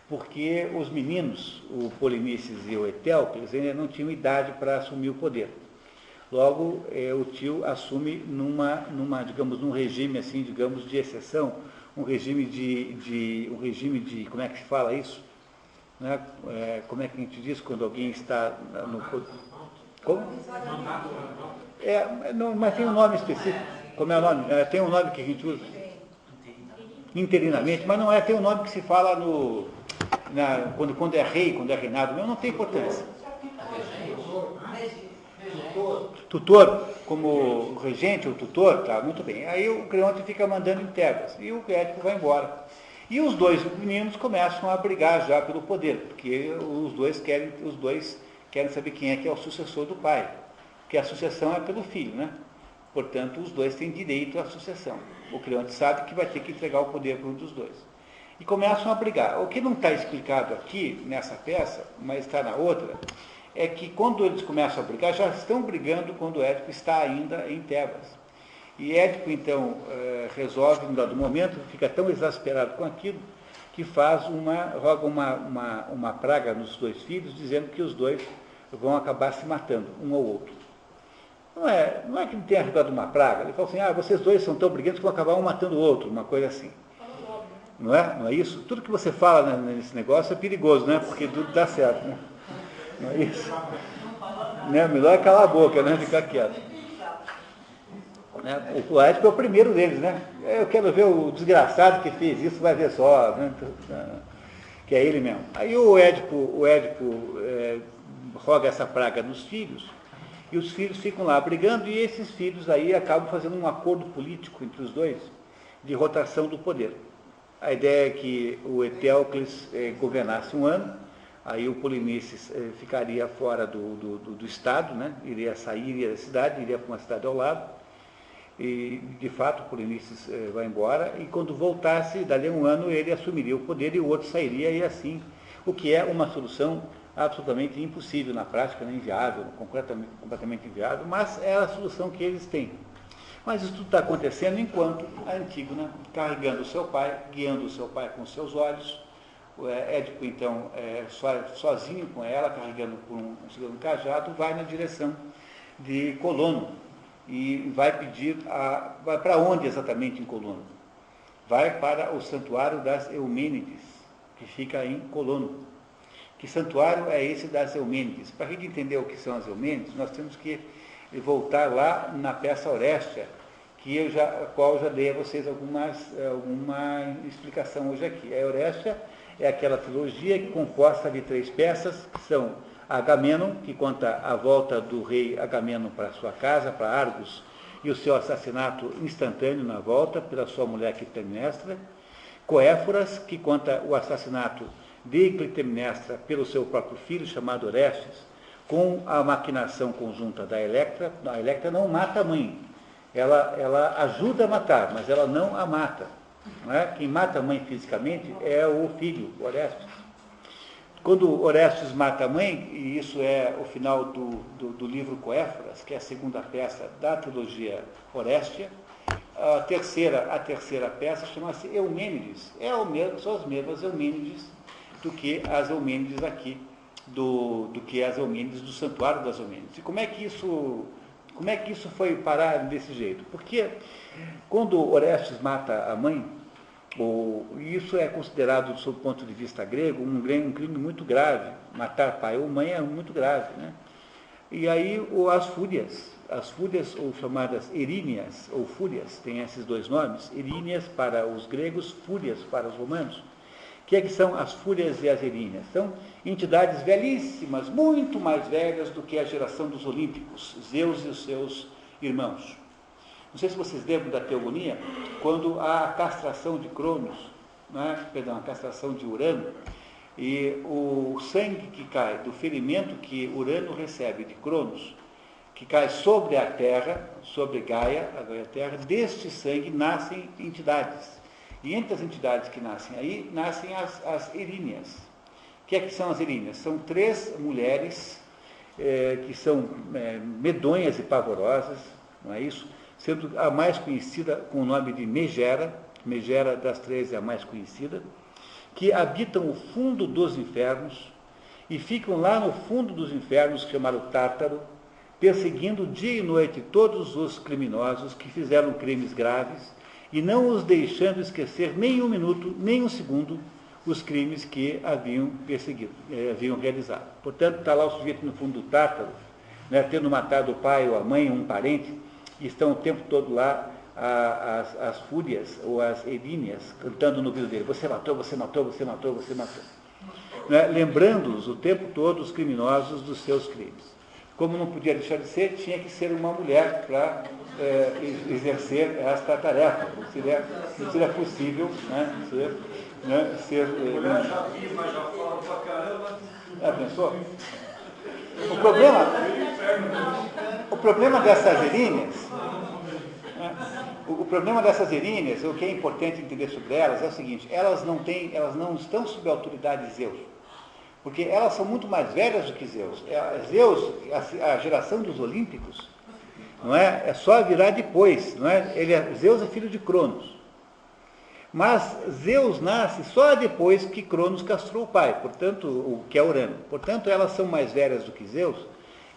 porque os meninos, o Polinices e o Etéocles, ainda não tinham idade para assumir o poder. Logo, o tio assume num regime assim, digamos, de exceção, um regime de como é que se fala isso? Né? Como é que a gente diz quando alguém está no... Como? Não, mas tem um nome específico. Como é o nome? Tem um nome que a gente usa? Interinamente, mas não tem um nome que se fala quando é rei, quando é reinado, não tem importância. Tutor, como regente ou tutor, tá, muito bem. Aí o Creonte fica mandando em Tebas, e o Édipo vai embora. E os dois meninos começam a brigar já pelo poder, porque os dois querem saber quem é que é o sucessor do pai, porque a sucessão é pelo filho, né? Portanto, os dois têm direito à sucessão. O Creonte sabe que vai ter que entregar o poder para um dos dois. E começam a brigar. O que não está explicado aqui, nessa peça, mas está na outra, é que quando eles começam a brigar, já estão brigando quando Édipo está ainda em Tebas. E Édipo, então, resolve, em um dado momento, fica tão exasperado com aquilo, que roga uma praga nos dois filhos, dizendo que os dois vão acabar se matando, um ao outro. Não é que ele tenha jogado uma praga, ele fala assim, vocês dois são tão briguentos que vão acabar um matando o outro, uma coisa assim. Não é isso? Tudo que você fala nesse negócio é perigoso, né? Porque tudo dá certo, né? Não é isso? Né? Melhor é calar a boca, né? Ficar quieto. Né? O Édipo é o primeiro deles, né? Eu quero ver o desgraçado que fez isso, vai ver só, né? Que é ele mesmo. Aí o Édipo roga essa praga nos filhos, e os filhos ficam lá brigando, e esses filhos aí acabam fazendo um acordo político entre os dois, de rotação do poder. A ideia é que o Eteocles governasse um ano, aí o Polinices ficaria fora do Estado, né? Iria sair da cidade, iria para uma cidade ao lado, e de fato o Polinices vai embora, e quando voltasse, dali a um ano, ele assumiria o poder e o outro sairia, e assim, o que é uma solução absolutamente impossível na prática, né? Inviável, completamente inviável, mas é a solução que eles têm. Mas isso tudo está acontecendo enquanto a Antígona, carregando o seu pai, guiando o seu pai com seus olhos, o Édipo, então, sozinho com ela, carregando por um segundo cajado, vai na direção de Colono e vai pedir, vai para onde exatamente em Colono? Vai para o santuário das Eumênides, que fica em Colono. Que santuário é esse das Eumênides? Para a gente entender o que são as Eumênides, nós temos que voltar lá na peça Orestia, a qual eu já dei a vocês alguma explicação hoje aqui. A Orestia é aquela trilogia que composta de 3 peças, que são Agamenon, que conta a volta do rei Agamenon para sua casa, para Argos, e o seu assassinato instantâneo na volta pela sua mulher Clitemnestra. Coéforas, que conta o assassinato de Clitemnestra pelo seu próprio filho, chamado Orestes, com a maquinação conjunta da Electra. A Electra não mata a mãe, ela ajuda a matar, mas ela não a mata. Não é? Quem mata a mãe fisicamente é o filho, Orestes. Quando Orestes mata a mãe, e isso é o final do livro Coéforas, que é a segunda peça da trilogia Orestia, a terceira peça chama-se Eumênides. São as mesmas Eumênides do que as Eumênides aqui, do que as Eumênides do Santuário das Eumênides. E como é que isso foi parar desse jeito? Porque quando Orestes mata a mãe, e isso é considerado, sob o ponto de vista grego, um crime muito grave. Matar pai ou mãe é muito grave, né? E aí as fúrias, ou chamadas eríneas, ou fúrias, tem esses dois nomes, eríneas para os gregos, fúrias para os romanos. O que é que são as fúrias e as eríneas? São entidades velhíssimas, muito mais velhas do que a geração dos olímpicos, Zeus e os seus irmãos. Não sei se vocês lembram da teogonia, quando há a castração de Cronos, a castração de Urano, e o sangue que cai do ferimento que Urano recebe de Cronos, que cai sobre a Terra, sobre Gaia, a Terra, deste sangue nascem entidades. E entre as entidades que nascem aí, nascem as eríneas. O que é que são as eríneas? São 3 mulheres que são medonhas e pavorosas, não é isso? Sendo a mais conhecida com o nome de Megera das 3 é a mais conhecida, que habitam o fundo dos infernos e ficam lá no fundo dos infernos, chamado Tártaro, perseguindo dia e noite todos os criminosos que fizeram crimes graves e não os deixando esquecer nem um minuto, nem um segundo, os crimes que haviam perseguido, haviam realizado. Portanto, está lá o sujeito no fundo do Tártaro, né, tendo matado o pai ou a mãe, um parente, e estão o tempo todo lá as fúrias ou as eríneas cantando no ouvido dele: você matou, você matou, você matou, você matou. Né, lembrando-os o tempo todo os criminosos dos seus crimes. Como não podia deixar de ser, tinha que ser uma mulher para exercer esta tarefa. Não seria possível, né, ser mulher já viva, já fala pra caramba. Pensou? O problema dessas eríneas, o problema dessas eríneas, o que é importante entender sobre elas é o seguinte: elas não estão sob a autoridade de Zeus, porque elas são muito mais velhas do que Zeus. Zeus, a geração dos olímpicos, não é? É só virar depois, não é? Zeus é filho de Cronos. Mas Zeus nasce só depois que Cronos castrou o pai, portanto, que é Urano. Portanto, elas são mais velhas do que Zeus,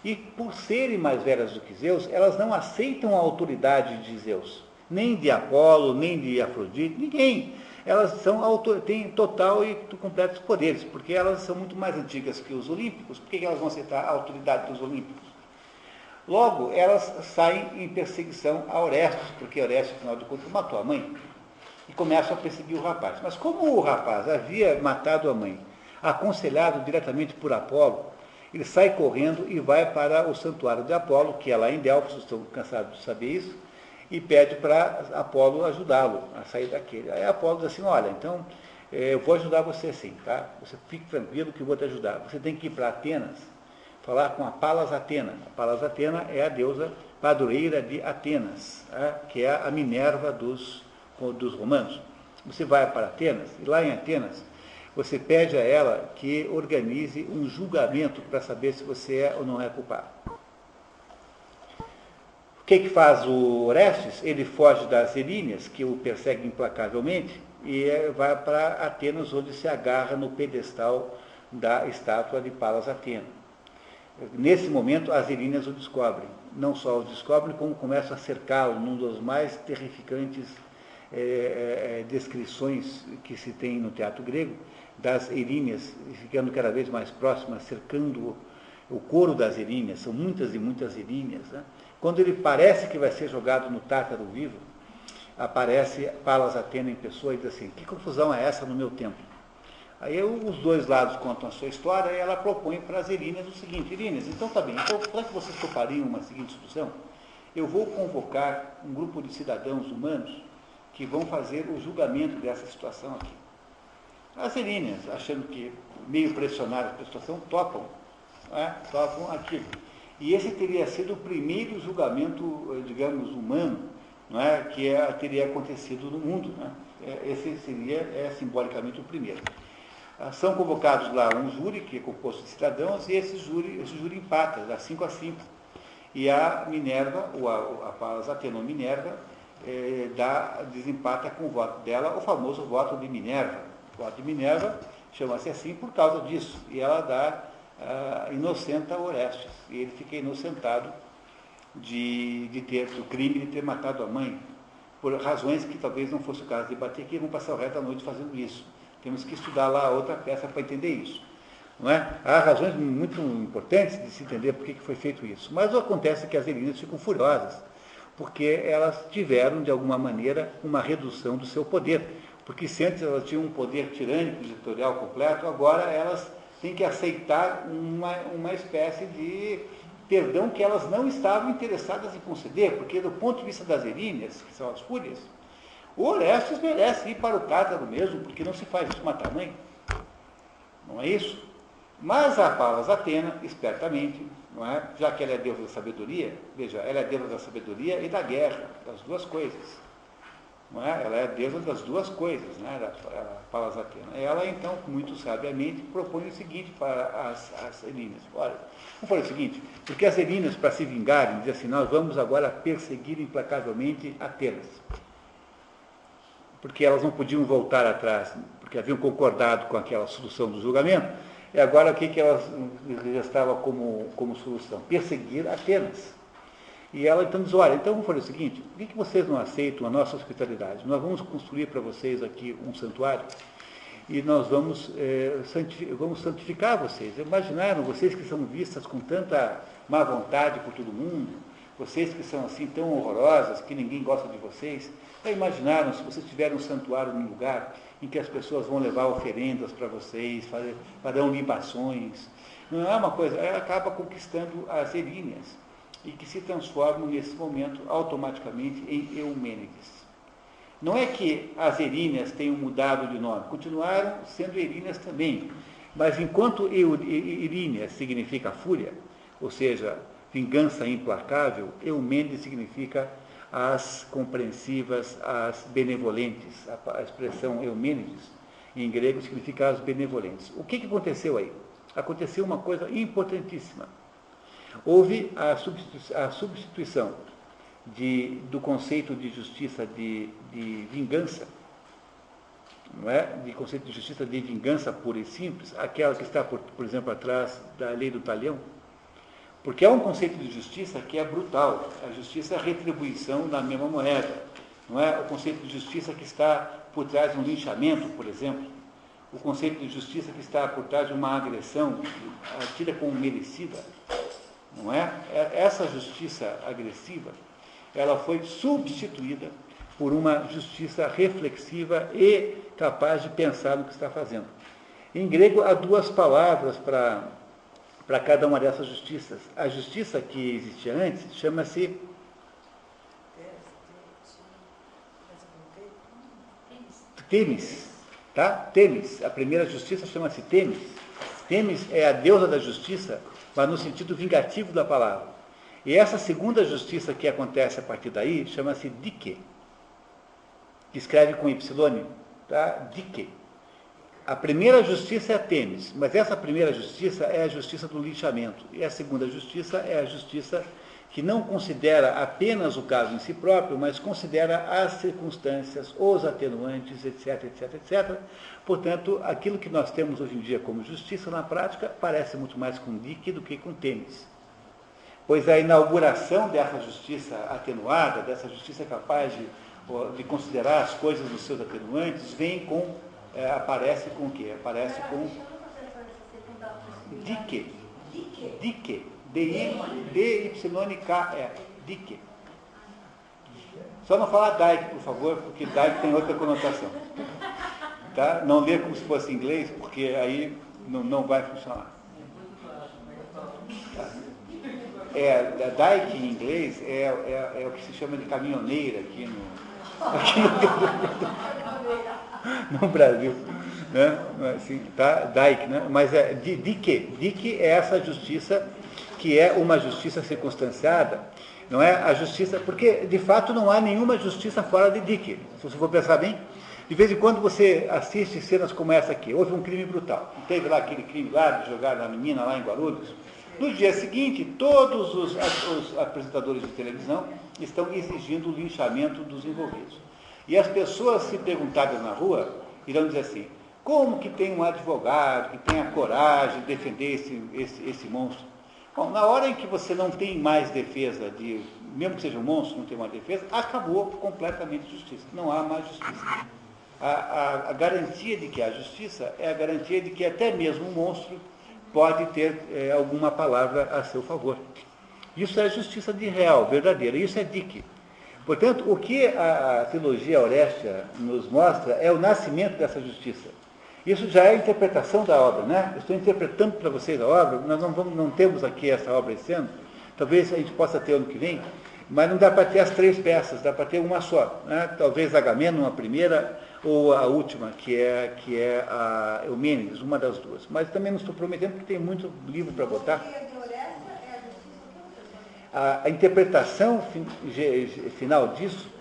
e por serem mais velhas do que Zeus, elas não aceitam a autoridade de Zeus, nem de Apolo, nem de Afrodite, ninguém. Elas têm total e completos poderes, porque elas são muito mais antigas que os olímpicos. Por que elas vão aceitar a autoridade dos olímpicos? Logo, elas saem em perseguição a Orestes, porque Orestes, afinal de contas, matou a mãe. E começam a perseguir o rapaz. Mas como o rapaz havia matado a mãe, aconselhado diretamente por Apolo, ele sai correndo e vai para o santuário de Apolo, que é lá em Delfos, estão cansados de saber isso, e pede para Apolo ajudá-lo a sair daquele. Aí Apolo diz assim, olha, então, eu vou ajudar você sim, tá? Você fique tranquilo que eu vou te ajudar. Você tem que ir para Atenas, falar com a Palas Atena. A Palas Atena é a deusa padroeira de Atenas, tá? Que é a Minerva dos romanos. Você vai para Atenas, e lá em Atenas, você pede a ela que organize um julgamento para saber se você é ou não é culpado. O que faz o Orestes? Ele foge das Eríneas, que o perseguem implacavelmente, e vai para Atenas, onde se agarra no pedestal da estátua de Palas Atena. Nesse momento, as Eríneas o descobrem. Não só o descobrem, como começam a cercá-lo num dos mais terrificantes descrições que se tem no teatro grego, das Eríneas, ficando cada vez mais próximas, cercando o coro das Eríneas, são muitas e muitas Eríneas. Né? Quando ele parece que vai ser jogado no Tártaro vivo, aparece Palas Atena em pessoa e diz assim, que confusão é essa no meu templo? Aí os dois lados contam a sua história e ela propõe para as Eríneas o seguinte, Eríneas, então tá bem, então será que vocês topariam uma seguinte solução? Eu vou convocar um grupo de cidadãos humanos que vão fazer o julgamento dessa situação aqui. As Eríneas, achando que meio pressionadas pela situação, topam aquilo. E esse teria sido o primeiro julgamento, digamos, humano, não é, que teria acontecido no mundo. Né? Esse seria simbolicamente o primeiro. São convocados lá um júri, que é composto de cidadãos, e esse júri empata, dá 5-5. E a Minerva, a Palas Atena Minerva, desempata com o voto dela, o famoso voto de Minerva. O voto de Minerva chama-se assim por causa disso. E ela inocenta Orestes. E ele fica inocentado do crime de ter matado a mãe, por razões que talvez não fosse o caso de debater aqui, vamos passar o resto da noite fazendo isso. Temos que estudar lá outra peça para entender isso. Não é? Há razões muito importantes de se entender por que foi feito isso. Mas acontece que as Eríneas ficam furiosas, porque elas tiveram, de alguma maneira, uma redução do seu poder. Porque se antes elas tinham um poder tirânico, ditatorial completo, agora elas têm que aceitar uma espécie de perdão que elas não estavam interessadas em conceder, porque do ponto de vista das Eríneas, que são as fúrias, o Orestes merece ir para o Tártaro mesmo, porque não se faz isso matar a mãe. Não é isso? Mas a Palas Atena, espertamente, não é? Já que ela é deusa da sabedoria, veja, ela é deusa da sabedoria e da guerra, das duas coisas. Não é? Ela é deusa das duas coisas, né? A Palas Atena. Ela, então, muito sabiamente, propõe o seguinte para as Eríneas. Olha, vamos fazer o seguinte, porque as Eríneas, para se vingarem, dizem assim, nós vamos agora perseguir implacavelmente Atenas. Porque elas não podiam voltar atrás, porque haviam concordado com aquela solução do julgamento, e agora o que elas estavam como solução? Perseguir Atenas. E ela então diz, olha, então vamos fazer o seguinte, por que vocês não aceitam a nossa hospitalidade? Nós vamos construir para vocês aqui um santuário e nós vamos santificar vocês. Imaginaram, vocês que são vistas com tanta má vontade por todo mundo, vocês que são assim tão horrorosas, que ninguém gosta de vocês, já imaginaram se vocês tiverem um santuário num lugar em que as pessoas vão levar oferendas para vocês, farão libações. Não é uma coisa, ela acaba conquistando as Eríneas e que se transformam nesse momento automaticamente em Eumênides. Não é que as Eríneas tenham mudado de nome, continuaram sendo Eríneas também, mas enquanto Eríneas significa fúria, ou seja, vingança implacável, Eumênides significa as compreensivas, as benevolentes. A expressão Eumênides, em grego, significa as benevolentes. O que aconteceu aí? Aconteceu uma coisa importantíssima. Houve a substituição do conceito de justiça de vingança, não é? De conceito de justiça de vingança pura e simples, aquela que está, por exemplo, atrás da lei do talião, porque é um conceito de justiça que é brutal. A justiça é a retribuição na mesma moeda, não é? O conceito de justiça que está por trás de um linchamento, por exemplo, o conceito de justiça que está por trás de uma agressão tida como merecida, não é? Essa justiça agressiva, ela foi substituída por uma justiça reflexiva e capaz de pensar no que está fazendo. Em grego, há duas palavras para cada uma dessas justiças. A justiça que existia antes chama-se Temis. Tá? Temis. A primeira justiça chama-se Temis. Temis é a deusa da justiça, mas no sentido vingativo da palavra. E essa segunda justiça que acontece a partir daí chama-se Dike, que escreve com Y, tá? Dike. A primeira justiça é a Temis, mas essa primeira justiça é a justiça do linchamento. E a segunda justiça é a justiça que não considera apenas o caso em si próprio, mas considera as circunstâncias, os atenuantes, etc, etc, etc. Portanto, aquilo que nós temos hoje em dia como justiça, na prática, parece muito mais com Dike do que com Temis. Pois a inauguração dessa justiça atenuada, dessa justiça capaz de considerar as coisas nos seus atenuantes, aparece com o quê? Aparece com Dike. Dike. D-Y-K-E. Dike. Só não falar Dike, por favor, porque Dike tem outra conotação. Tá? Não ler como se fosse em inglês, porque aí não vai funcionar. Tá? Dike em inglês é o que se chama de caminhoneira aqui no Brasil, né? Assim, tá? Dike, né? Mas é Dike. Dike é essa justiça que é uma justiça circunstanciada, não é a justiça, porque de fato não há nenhuma justiça fora de Dike. Se você for pensar bem, de vez em quando você assiste cenas como essa aqui. Houve um crime brutal. Teve lá aquele crime lá de jogar na menina lá em Guarulhos. No dia seguinte, todos os apresentadores de televisão estão exigindo o linchamento dos envolvidos. E as pessoas, se perguntadas na rua, irão dizer assim: como que tem um advogado que tem a coragem de defender esse monstro? Bom, na hora em que você não tem mais defesa, mesmo que seja um monstro, não tem uma defesa, acabou completamente a justiça. Não há mais justiça. A garantia de que há justiça é a garantia de que até mesmo um monstro pode ter alguma palavra a seu favor. Isso é a justiça de real, verdadeira. Isso é Dike. Portanto, o que a trilogia Aurestia nos mostra é o nascimento dessa justiça. Isso já é a interpretação da obra, né? Eu estou interpretando para vocês a obra, nós não temos aqui essa obra esse ano, talvez a gente possa ter ano que vem, mas não dá para ter as 3 peças, dá para ter uma só, né? Talvez Agamemnon, a primeira, ou a última, que é a Eumênides, uma das duas. Mas também não estou prometendo, porque tem muito livro para botar. A interpretação final disso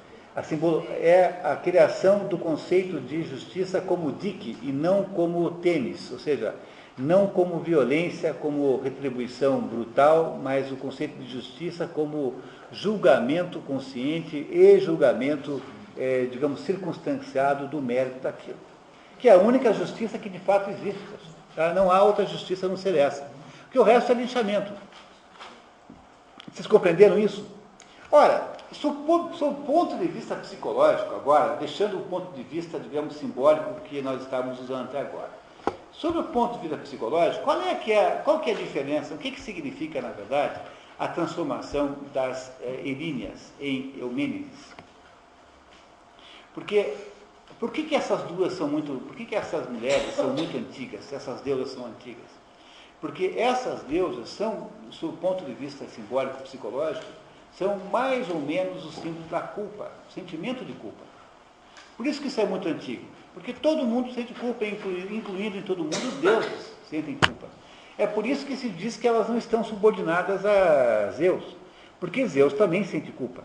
é a criação do conceito de justiça como Dike e não como Temis, ou seja, não como violência, como retribuição brutal, mas o conceito de justiça como julgamento consciente e julgamento, digamos, circunstanciado do mérito daquilo. Que é a única justiça que de fato existe. Tá? Não há outra justiça a não ser essa. Porque o resto é linchamento. Vocês compreenderam isso? Ora, sob o ponto de vista psicológico, agora, deixando o ponto de vista, digamos, simbólico que nós estávamos usando até agora, sob o ponto de vista psicológico, qual que é a diferença, o que significa, na verdade, a transformação das Eríneas em Eumênides? Por que essas duas são muito, por que essas mulheres são muito antigas, essas deusas são antigas? Porque essas deusas são, sob o ponto de vista simbólico, psicológico, são mais ou menos o símbolo da culpa, o sentimento de culpa. Por isso que isso é muito antigo. Porque todo mundo sente culpa, incluindo em todo mundo os deuses sentem culpa. É por isso que se diz que elas não estão subordinadas a Zeus. Porque Zeus também sente culpa.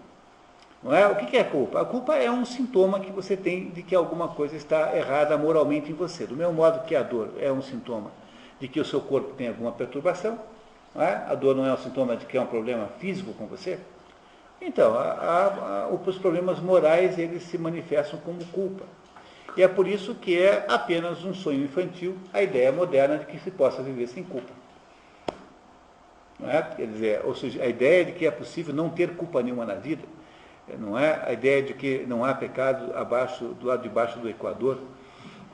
Não é? O que é culpa? A culpa é um sintoma que você tem de que alguma coisa está errada moralmente em você. Do mesmo modo que a dor é um sintoma de que o seu corpo tem alguma perturbação, Não é? A dor não é um sintoma de que é um problema físico com você? Então, os problemas morais, eles se manifestam como culpa. E é por isso que é apenas um sonho infantil a ideia moderna de que se possa viver sem culpa. Não é? Quer dizer, ou seja, a ideia de que é possível não ter culpa nenhuma na vida, não é? A ideia de que não há pecado do lado de baixo do Equador,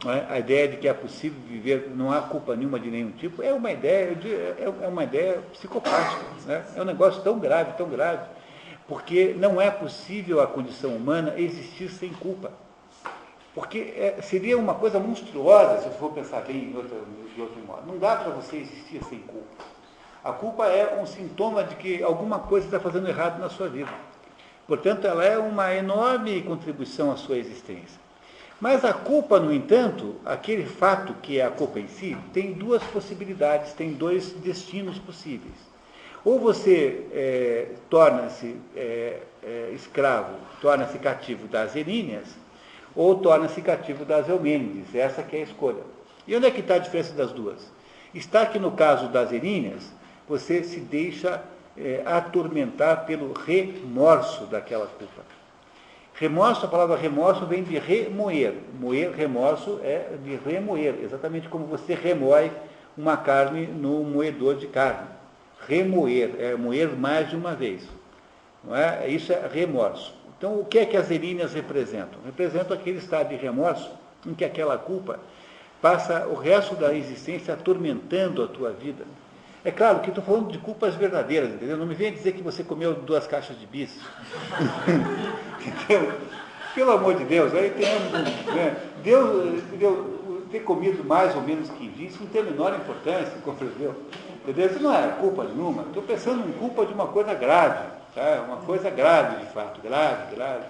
não é? A ideia de que é possível viver, não há culpa nenhuma de nenhum tipo, é uma ideia psicopática. Né? É um negócio tão grave, porque não é possível a condição humana existir sem culpa. Porque seria uma coisa monstruosa, se eu for pensar bem de outro modo. Não dá para você existir sem culpa. A culpa é um sintoma de que alguma coisa está fazendo errado na sua vida. Portanto, ela é uma enorme contribuição à sua existência. Mas a culpa, no entanto, aquele fato que é a culpa em si, tem duas possibilidades, tem dois destinos possíveis. Ou você torna-se escravo, torna-se cativo das Eríneas, ou torna-se cativo das Eumênides. Essa que é a escolha. E onde é que está a diferença das duas? Está que no caso das Eríneas, você se deixa atormentar pelo remorso daquela culpa. Remorso, a palavra remorso vem de remoer. Remorso é de remoer, exatamente como você remoe uma carne no moedor de carne. Remoer, é moer mais de uma vez. Não é? Isso é remorso. Então, o que é que as Eríneas representam? Representam aquele estado de remorso em que aquela culpa passa o resto da existência atormentando a tua vida. É claro que estou falando de culpas verdadeiras, entendeu? Não me venha dizer que você comeu 2 caixas de bis. Entendeu? Pelo amor de Deus, aí tem, né? Deus ter comido mais ou menos 15, isso não tem a menor importância, compreendeu? Entendeu? Isso não é culpa nenhuma. Estou pensando em culpa de uma coisa grave, tá? Uma coisa grave de fato, grave.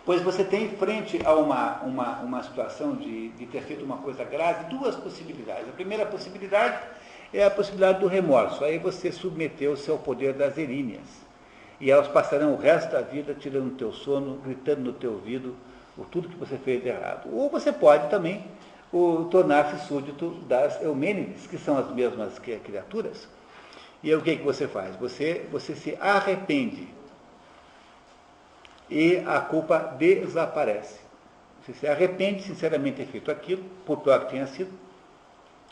Pois você tem frente a uma situação de ter feito uma coisa grave, 2 possibilidades. A primeira possibilidade é a possibilidade do remorso. Aí você submeteu-se ao poder das Eríneas. E elas passarão o resto da vida tirando o teu sono, gritando no teu ouvido tudo que você fez de errado. Ou você pode também tornar-se súdito das Eumênides, que são as mesmas criaturas. E aí o que você faz? Você se arrepende. E a culpa desaparece. Você se arrepende sinceramente de ter feito aquilo, por pior que tenha sido.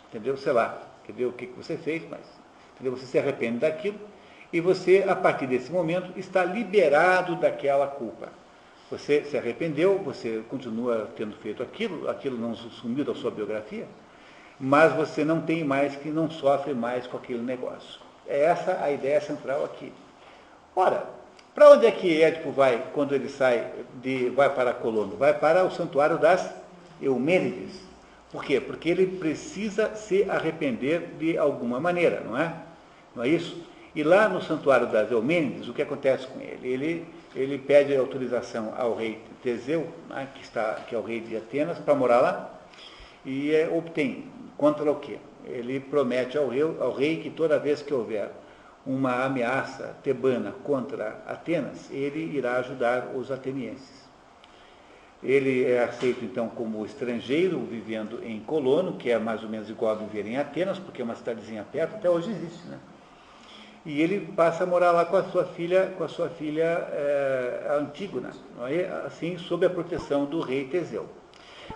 Entendeu? Sei lá, entendeu o que você fez, mas entendeu? Você se arrepende daquilo e você, a partir desse momento, está liberado daquela culpa. Você se arrependeu, você continua tendo feito aquilo não sumiu da sua biografia, mas você não tem mais, que não sofre mais com aquele negócio. É essa a ideia central aqui. Ora, para onde é que Édipo vai quando ele vai para Colono? Vai para o santuário das Eumênides. Por quê? Porque ele precisa se arrepender de alguma maneira, não é? Não é isso? E lá no santuário das Eumênides, o que acontece com ele? Ele pede autorização ao rei Teseu, né, que é o rei de Atenas, para morar lá, e obtém. Contra o quê? Ele promete ao rei que toda vez que houver uma ameaça tebana contra Atenas, ele irá ajudar os atenienses. Ele é aceito, então, como estrangeiro, vivendo em Colono, que é mais ou menos igual a viver em Atenas, porque é uma cidadezinha perto, até hoje existe, né? E ele passa a morar lá com a sua filha Antígona, assim, sob a proteção do rei Teseu.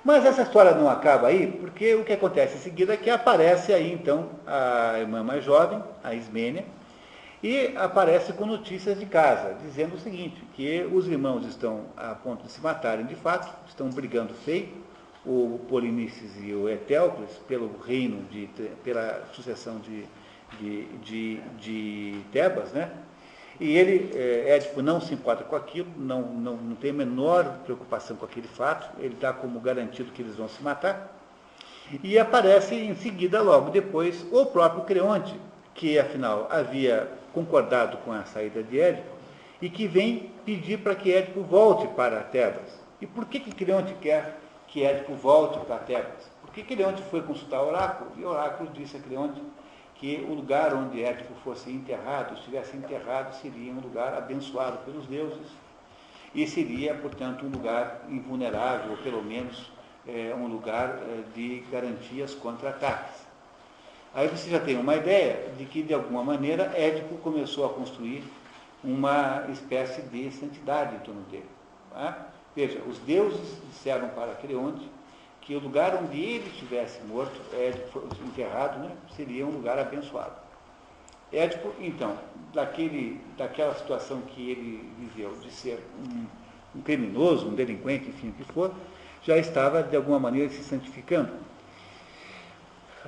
Mas essa história não acaba aí, porque o que acontece em seguida é que aparece aí, então, a irmã mais jovem, a Ismênia, e aparece com notícias de casa, dizendo o seguinte, que os irmãos estão a ponto de se matarem de fato, estão brigando feio, o Polinices e o Etéocles, pelo reino, pela sucessão de Tebas, né? E Édipo não se importa com aquilo, não tem a menor preocupação com aquele fato, ele dá como garantido que eles vão se matar. E aparece em seguida, logo depois, o próprio Creonte, que afinal havia concordado com a saída de Édipo, e que vem pedir para que Édipo volte para Tebas. E por que Creonte quer que Édipo volte para Tebas? Porque Creonte foi consultar o oráculo, e o oráculo disse a Creonte que o lugar onde Édipo fosse enterrado, estivesse enterrado, seria um lugar abençoado pelos deuses, e seria, portanto, um lugar invulnerável, ou pelo menos um lugar de garantias contra ataques. Aí você já tem uma ideia de que, de alguma maneira, Édipo começou a construir uma espécie de santidade em torno dele. Tá? Veja, os deuses disseram para Creonte que o lugar onde ele estivesse morto, Édipo enterrado, né, seria um lugar abençoado. Édipo, então, daquela situação que ele viveu de ser um criminoso, um delinquente, enfim, o que for, já estava, de alguma maneira, se santificando.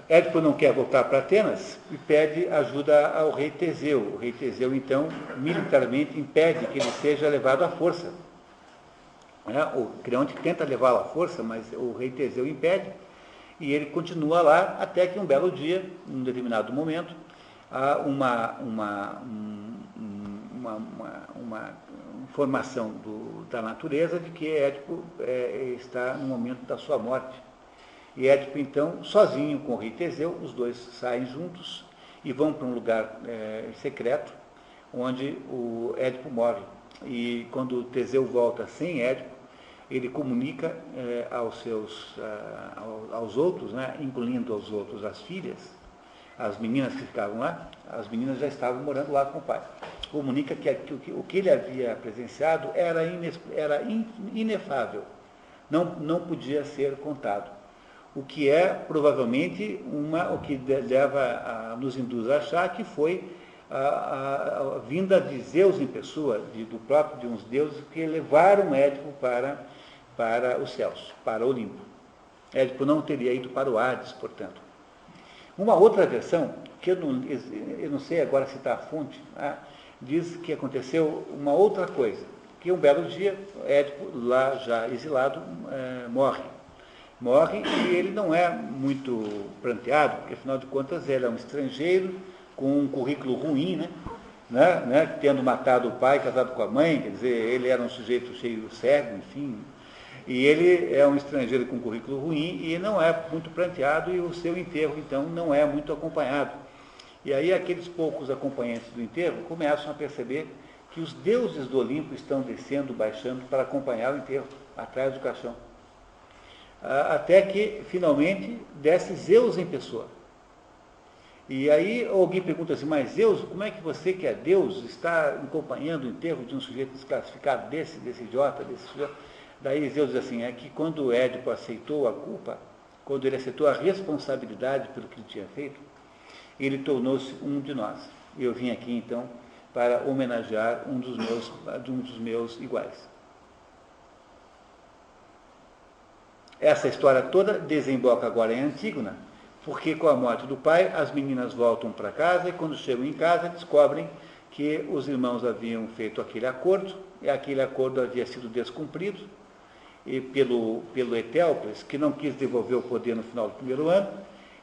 Édipo não quer voltar para Atenas e pede ajuda ao rei Teseu. O rei Teseu, então, militarmente impede que ele seja levado à força. O Creonte tenta levá-lo à força, mas o rei Teseu impede, e ele continua lá até que um belo dia, em um determinado momento, há uma informação da natureza de que Édipo está no momento da sua morte. E Édipo, então, sozinho com o rei Teseu, os dois saem juntos e vão para um lugar secreto, onde o Édipo morre. E quando Teseu volta sem Édipo, ele comunica aos outros, né, incluindo aos outros as filhas, as meninas que ficavam lá, as meninas já estavam morando lá com o pai. Comunica que o que ele havia presenciado era inefável, não podia ser contado. O que é provavelmente o que nos induz a achar que foi a vinda de Zeus em pessoa, de uns deuses que levaram Édipo para os céus, para o Olimpo. Édipo não teria ido para o Hades, portanto. Uma outra versão, que eu não sei agora citar a fonte, diz que aconteceu uma outra coisa, que um belo dia, Édipo, lá já exilado, morre. Morre e ele não é muito pranteado, porque afinal de contas ele é um estrangeiro com um currículo ruim, né? Tendo matado o pai, casado com a mãe, quer dizer, ele era um sujeito cheio cego, enfim. E ele é um estrangeiro com um currículo ruim e não é muito pranteado e o seu enterro, então, não é muito acompanhado. E aí aqueles poucos acompanhantes do enterro começam a perceber que os deuses do Olimpo estão descendo, baixando para acompanhar o enterro, atrás do caixão. Até que, finalmente, desce Zeus em pessoa. E aí alguém pergunta assim, mas Zeus, como é que você, que é Deus, está acompanhando o enterro de um sujeito desclassificado desse idiota, desse sujeito? Daí Zeus diz assim, é que quando Édipo aceitou a culpa, quando ele aceitou a responsabilidade pelo que ele tinha feito, ele tornou-se um de nós. E eu vim aqui, então, para homenagear um dos meus iguais. Essa história toda desemboca agora em Antígona, porque com a morte do pai, as meninas voltam para casa e quando chegam em casa descobrem que os irmãos haviam feito aquele acordo, e aquele acordo havia sido descumprido e pelo Etéocles, que não quis devolver o poder no final do primeiro ano,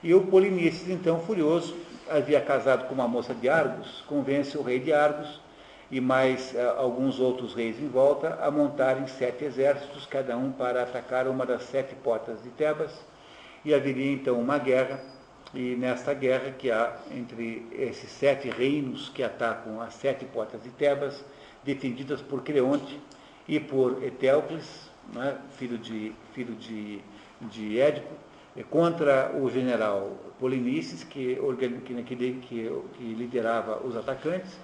e o Polinices, então furioso, havia casado com uma moça de Argos, convence o rei de Argos e mais alguns outros reis em volta a montarem 7 exércitos, cada um para atacar uma das 7 portas de Tebas, e haveria então uma guerra, e nesta guerra que há entre esses 7 reinos que atacam as 7 portas de Tebas, defendidas por Creonte e por Etéocles, né, filho de Édipo, contra o general Polinices, que liderava os atacantes.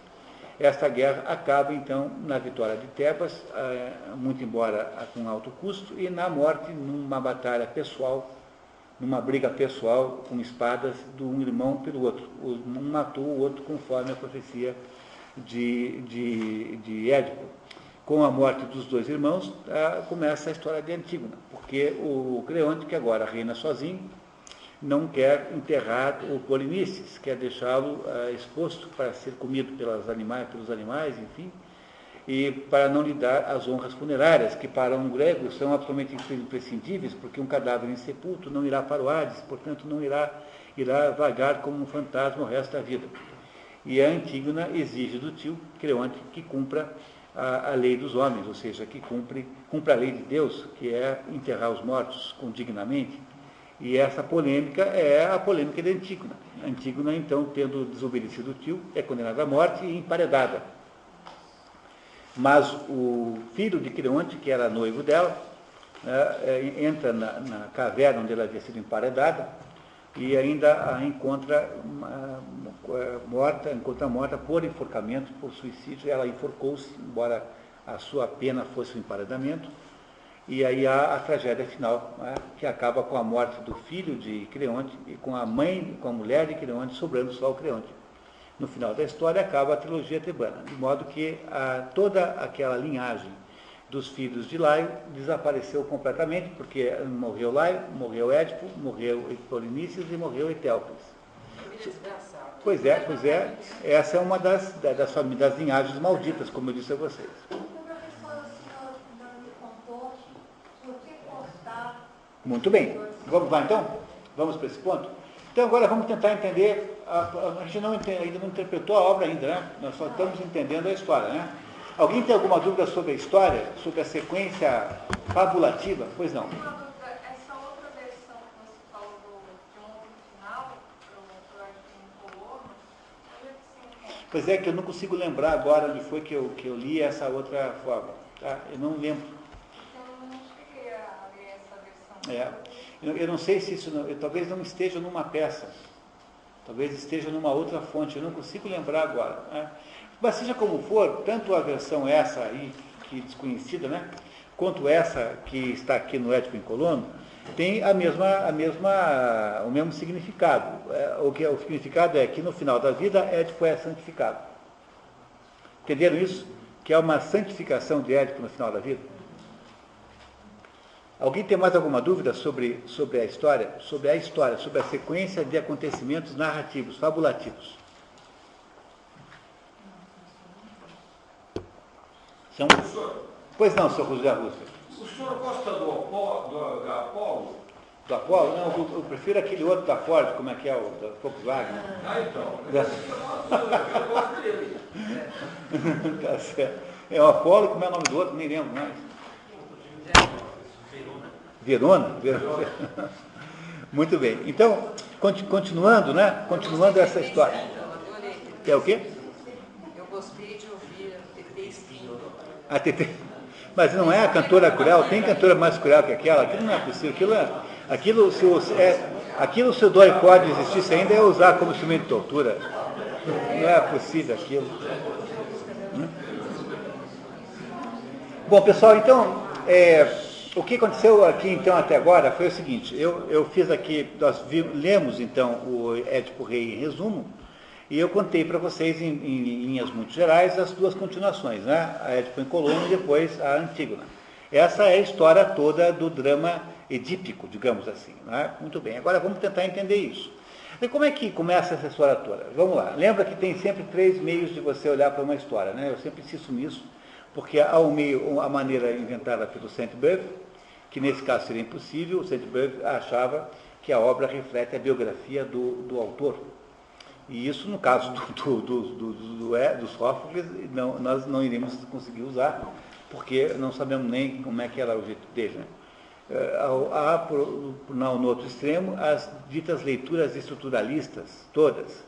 Esta guerra acaba, então, na vitória de Tebas, muito embora com alto custo, e na morte, numa batalha pessoal, numa briga pessoal com espadas de um irmão pelo outro. Um matou o outro conforme a profecia de Édipo. Com a morte dos 2 irmãos, começa a história de Antígona, porque o Creonte, que agora reina sozinho, não quer enterrar o Polinices, quer deixá-lo exposto para ser comido pelos animais, enfim, e para não lhe dar as honras funerárias, que para um grego são absolutamente imprescindíveis, porque um cadáver insepulto não irá para o Hades, portanto não irá vagar como um fantasma o resto da vida. E a Antígona exige do tio Creonte que cumpra a lei dos homens, ou seja, que cumpra a lei de Deus, que é enterrar os mortos dignamente. E essa polêmica é a polêmica de Antígona. Antígona, então, tendo desobedecido o tio, é condenada à morte e emparedada. Mas o filho de Creonte, que era noivo dela, entra na caverna onde ela havia sido emparedada, e ainda a encontra morta por enforcamento, por suicídio. Ela enforcou-se, embora a sua pena fosse um emparedamento. E aí há a tragédia final, né, que acaba com a morte do filho de Creonte e com a mãe, com a mulher de Creonte, sobrando só o Creonte. No final da história acaba a trilogia tebana, de modo que toda aquela linhagem dos filhos de Laio desapareceu completamente, porque morreu Laio, morreu Édipo, morreu Polinices e morreu Etéocles. Pois é, essa é uma das linhagens malditas, como eu disse a vocês. Muito bem. Vamos lá, então? Vamos para esse ponto? Então, agora vamos tentar entender. A gente ainda não interpretou a obra ainda, né? Nós só estamos entendendo a história, né? Alguém tem alguma dúvida sobre a história? Sobre a sequência fabulativa? Pois não. Uma dúvida, essa outra versão que você falou de um outro final, para o colono, onde é que se encontra? Pois é que eu não consigo lembrar agora onde foi que eu li essa outra forma. Tá? Eu não lembro. Eu não sei se isso, talvez não esteja numa peça, talvez esteja numa outra fonte, eu não consigo lembrar agora. Né? Mas seja como for, tanto a versão essa aí, que desconhecida, né, quanto essa que está aqui no Édipo em Colono, tem o mesmo significado. O significado é que no final da vida, Édipo é santificado. Entenderam isso? Que é uma santificação de Édipo no final da vida? Alguém tem mais alguma dúvida sobre a história? Sobre a sequência de acontecimentos narrativos, fabulativos? Pois não, senhor José Rússia. O senhor gosta do Apolo? Do Apolo? Não, eu prefiro aquele outro da Ford, como é que é, o da Volkswagen. Então. Eu gosto dele. Tá certo. É o Apolo, como é o nome do outro? Nem lembro mais. Verona? Muito bem. Então, continuando, né? Continuando essa história. É o quê? Eu gostei de ouvir a TT Espíndola. A TT. Mas não é a cantora cruel? Tem cantora mais cruel que aquela? Aquilo não é possível. Aquilo, se o doicode existisse ainda, é usar como instrumento de tortura. Não é possível aquilo. Bom, pessoal, então... O que aconteceu aqui, então, até agora, foi o seguinte, eu fiz aqui, lemos, então, o Édipo Rei em resumo, e eu contei para vocês, em linhas muito gerais, as duas continuações, né? A Édipo em Colono e depois a Antígona. Essa é a história toda do drama edípico, digamos assim. Né? Muito bem, agora vamos tentar entender isso. E como é que começa essa história toda? Vamos lá, lembra que tem sempre 3 meios de você olhar para uma história, né? Eu sempre insisto nisso, porque há a maneira inventada pelo Sainte-Beuve, que nesse caso seria impossível. O Sainte-Beuve achava que a obra reflete a biografia do autor. E isso, no caso do Sófocles, nós não iremos conseguir usar, porque não sabemos nem como é que era o jeito dele. Né? Há, no outro extremo, as ditas leituras estruturalistas, todas,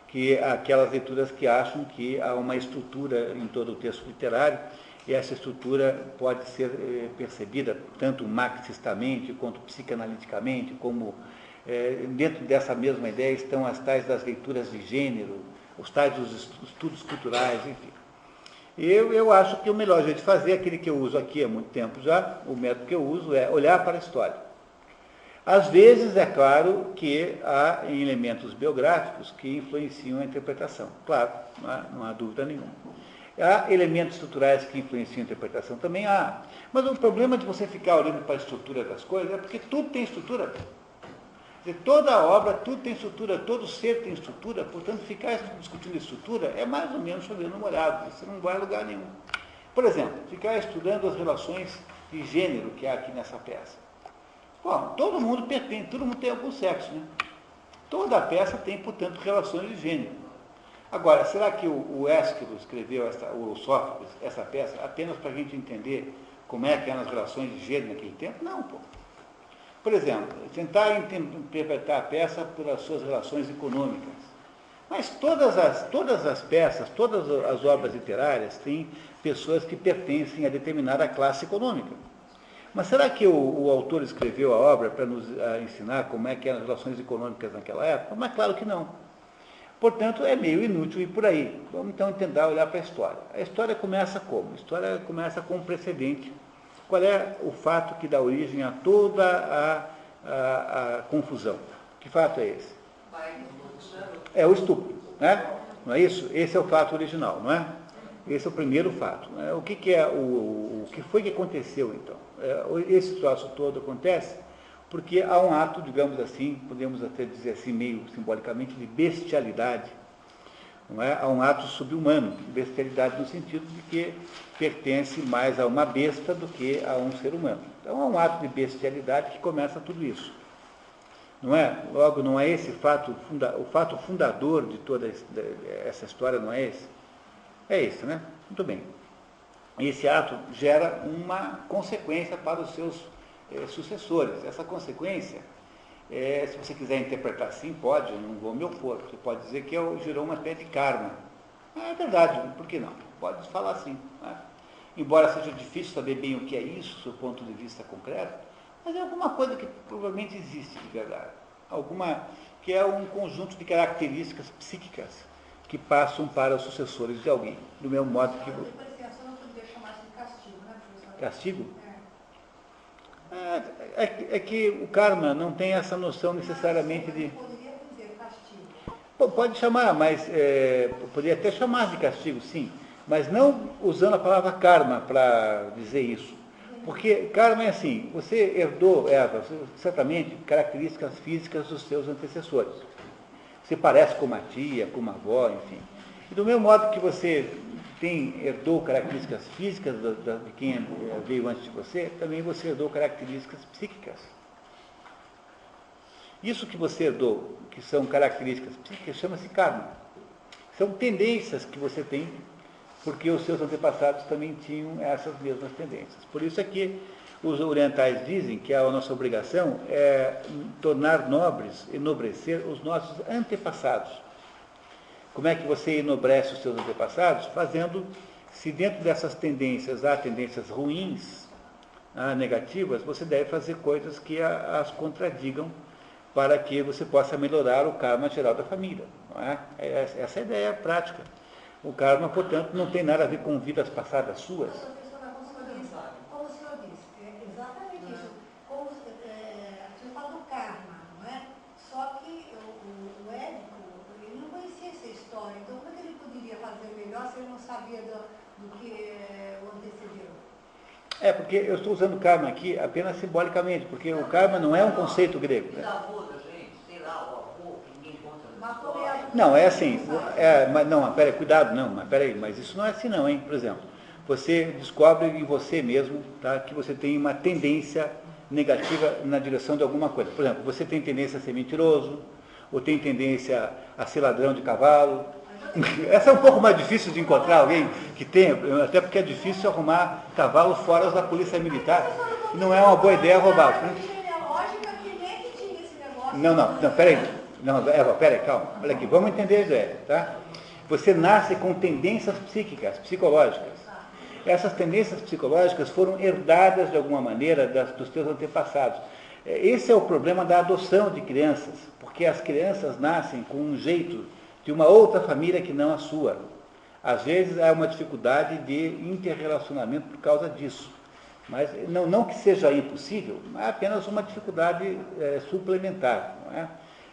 que aquelas leituras que acham que há uma estrutura em todo o texto literário, e essa estrutura pode ser percebida tanto marxistamente quanto psicanaliticamente, como dentro dessa mesma ideia estão as tais das leituras de gênero, os tais dos estudos culturais, enfim. Eu acho que o melhor jeito de fazer, aquele que eu uso aqui há muito tempo já, o método que eu uso é olhar para a história. Às vezes, é claro que há elementos biográficos que influenciam a interpretação. Claro, não há dúvida nenhuma. Há elementos estruturais que influenciam a interpretação, também há. Mas o problema de você ficar olhando para a estrutura das coisas é porque tudo tem estrutura. Quer dizer, toda obra, tudo tem estrutura, todo ser tem estrutura, portanto, ficar discutindo estrutura é mais ou menos chovendo molhado, você não vai a lugar nenhum. Por exemplo, ficar estudando as relações de gênero que há aqui nessa peça. Bom, todo mundo tem algum sexo, né? Toda a peça tem, portanto, relações de gênero. Agora, será que o Ésquilo escreveu, o Sófocles, essa peça apenas para a gente entender como é que eram as relações de gênero naquele tempo? Não, pô. Por exemplo, tentar interpretar a peça pelas suas relações econômicas. Mas todas as peças, todas as obras literárias têm pessoas que pertencem a determinada classe econômica. Mas será que o autor escreveu a obra para nos ensinar como é que eram as relações econômicas naquela época? Mas claro que não. Portanto, é meio inútil ir por aí. Vamos então tentar olhar para a história. A história começa como? A história começa com um precedente. Qual é o fato que dá origem a toda a confusão? Que fato é esse? É o estupro, né? Não é isso? Esse é o fato original, não é? Esse é o primeiro fato. Né? O que foi que aconteceu, então? Esse troço todo acontece porque há um ato, digamos assim, podemos até dizer assim, meio simbolicamente, de bestialidade. Não é? Há um ato subhumano, bestialidade no sentido de que pertence mais a uma besta do que a um ser humano. Então, há um ato de bestialidade que começa tudo isso. Não é? Logo, não é esse o fato fundador de toda essa história, não é esse? É esse, né? Muito bem. Esse ato gera uma consequência para os seus sucessores. Essa consequência, se você quiser interpretar assim, pode, eu não vou me opor. Você pode dizer que gerou uma espécie de karma. É verdade, por que não? Pode falar assim. Né? Embora seja difícil saber bem o que é isso, do ponto de vista concreto, mas é alguma coisa que provavelmente existe de verdade. Que é um conjunto de características psíquicas que passam para os sucessores de alguém. Do mesmo modo que... A depreciação não podia chamar de castigo, né, professor? Castigo? É que o karma não tem essa noção necessariamente de... Poderia dizer castigo. Pode chamar, mas... poderia até chamar de castigo, sim. Mas não usando a palavra karma para dizer isso. Porque karma é assim, você herdou, Eva, certamente, características físicas dos seus antecessores. Você parece com uma tia, com uma avó, enfim. E do mesmo modo que você herdou características físicas de quem veio antes de você, também você herdou características psíquicas. Isso que você herdou, que são características psíquicas, chama-se karma. São tendências que você tem, porque os seus antepassados também tinham essas mesmas tendências. Por isso é que os orientais dizem que a nossa obrigação é tornar nobres, enobrecer os nossos antepassados. Como é que você enobrece os seus antepassados? Fazendo, se dentro dessas tendências há tendências ruins, negativas, você deve fazer coisas que as contradigam para que você possa melhorar o karma geral da família. Não é? Essa é a ideia prática. O karma, portanto, não tem nada a ver com vidas passadas suas. Como o senhor disse, é exatamente isso. Como você fala do karma, não é? Só que o Édipo, ele não conhecia essa história. Então, como é que ele poderia fazer melhor se ele não sabia do que o antecedeu? Porque eu estou usando karma aqui apenas simbolicamente, porque o karma não é um conceito grego. Né? Não, é assim, mas não, peraí, cuidado, não, mas peraí, mas isso não é assim não, hein? Por exemplo, você descobre em você mesmo, tá, que você tem uma tendência negativa na direção de alguma coisa. Por exemplo, você tem tendência a ser mentiroso, ou tem tendência a ser ladrão de cavalo. Essa é um pouco mais difícil de encontrar alguém que tenha, até porque é difícil arrumar cavalo fora da polícia militar. Não é uma boa ideia roubar. Né? Não, peraí. Não, Eva, peraí, calma. Olha aqui, vamos entender a ideia, tá? Você nasce com tendências psíquicas, psicológicas. Essas tendências psicológicas foram herdadas de alguma maneira dos teus antepassados. Esse é o problema da adoção de crianças, porque as crianças nascem com um jeito de uma outra família que não a sua. Às vezes há uma dificuldade de interrelacionamento por causa disso. Mas não que seja impossível, mas apenas uma dificuldade suplementar, não é?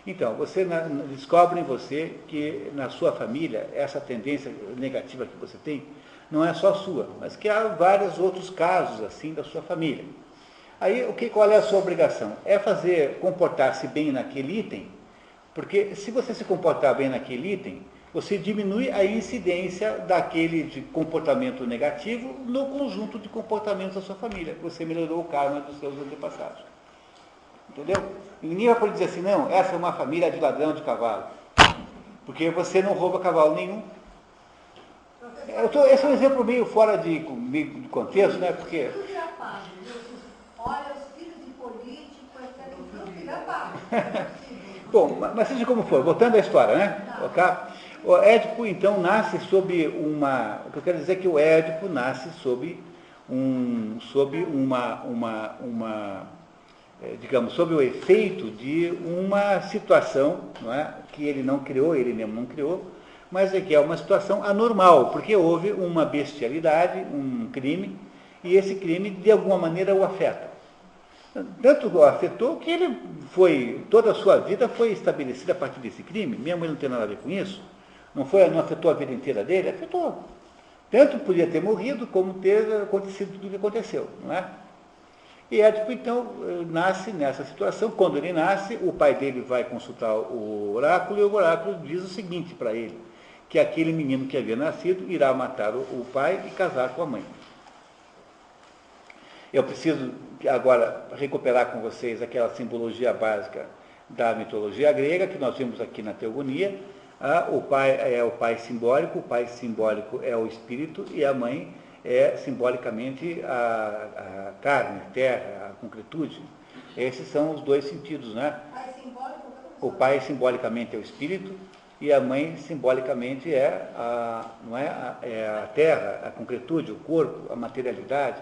Então, você descobre em você que na sua família, essa tendência negativa que você tem, não é só sua, mas que há vários outros casos assim da sua família. Aí, qual é a sua obrigação? É comportar-se bem naquele item, porque se você se comportar bem naquele item, você diminui a incidência daquele de comportamento negativo no conjunto de comportamentos da sua família. Você melhorou o karma dos seus antepassados. Entendeu? Ninguém vai poder dizer assim, não, essa é uma família de ladrão de cavalo. Porque você não rouba cavalo nenhum. Esse é um exemplo meio fora de contexto, né? Porque... Olha, os filhos de político, etc. Bom, mas seja como for, voltando à história, né? Okay? O Édipo, então, nasce sob uma... O que eu quero dizer é que o Édipo nasce sob digamos, sob o efeito de uma situação, não é, que ele não criou, ele mesmo não criou, mas é que é uma situação anormal, porque houve uma bestialidade, um crime, e esse crime, de alguma maneira, o afeta. Tanto o afetou que ele toda a sua vida foi estabelecida a partir desse crime, mesmo ele não tem nada a ver com isso, não afetou a vida inteira dele, afetou. Tanto podia ter morrido, como ter acontecido tudo o que aconteceu, não é? E Édipo, então, nasce nessa situação. Quando ele nasce, o pai dele vai consultar o oráculo, e o oráculo diz o seguinte para ele, que aquele menino que havia nascido irá matar o pai e casar com a mãe. Eu preciso agora recuperar com vocês aquela simbologia básica da mitologia grega, que nós vimos aqui na Teogonia. O pai é o pai simbólico é o espírito, e a mãe é simbolicamente a carne, a terra, a concretude. Esses são os dois sentidos, né? O pai simbolicamente é o espírito, e a mãe simbolicamente é a terra, a concretude, o corpo, a materialidade.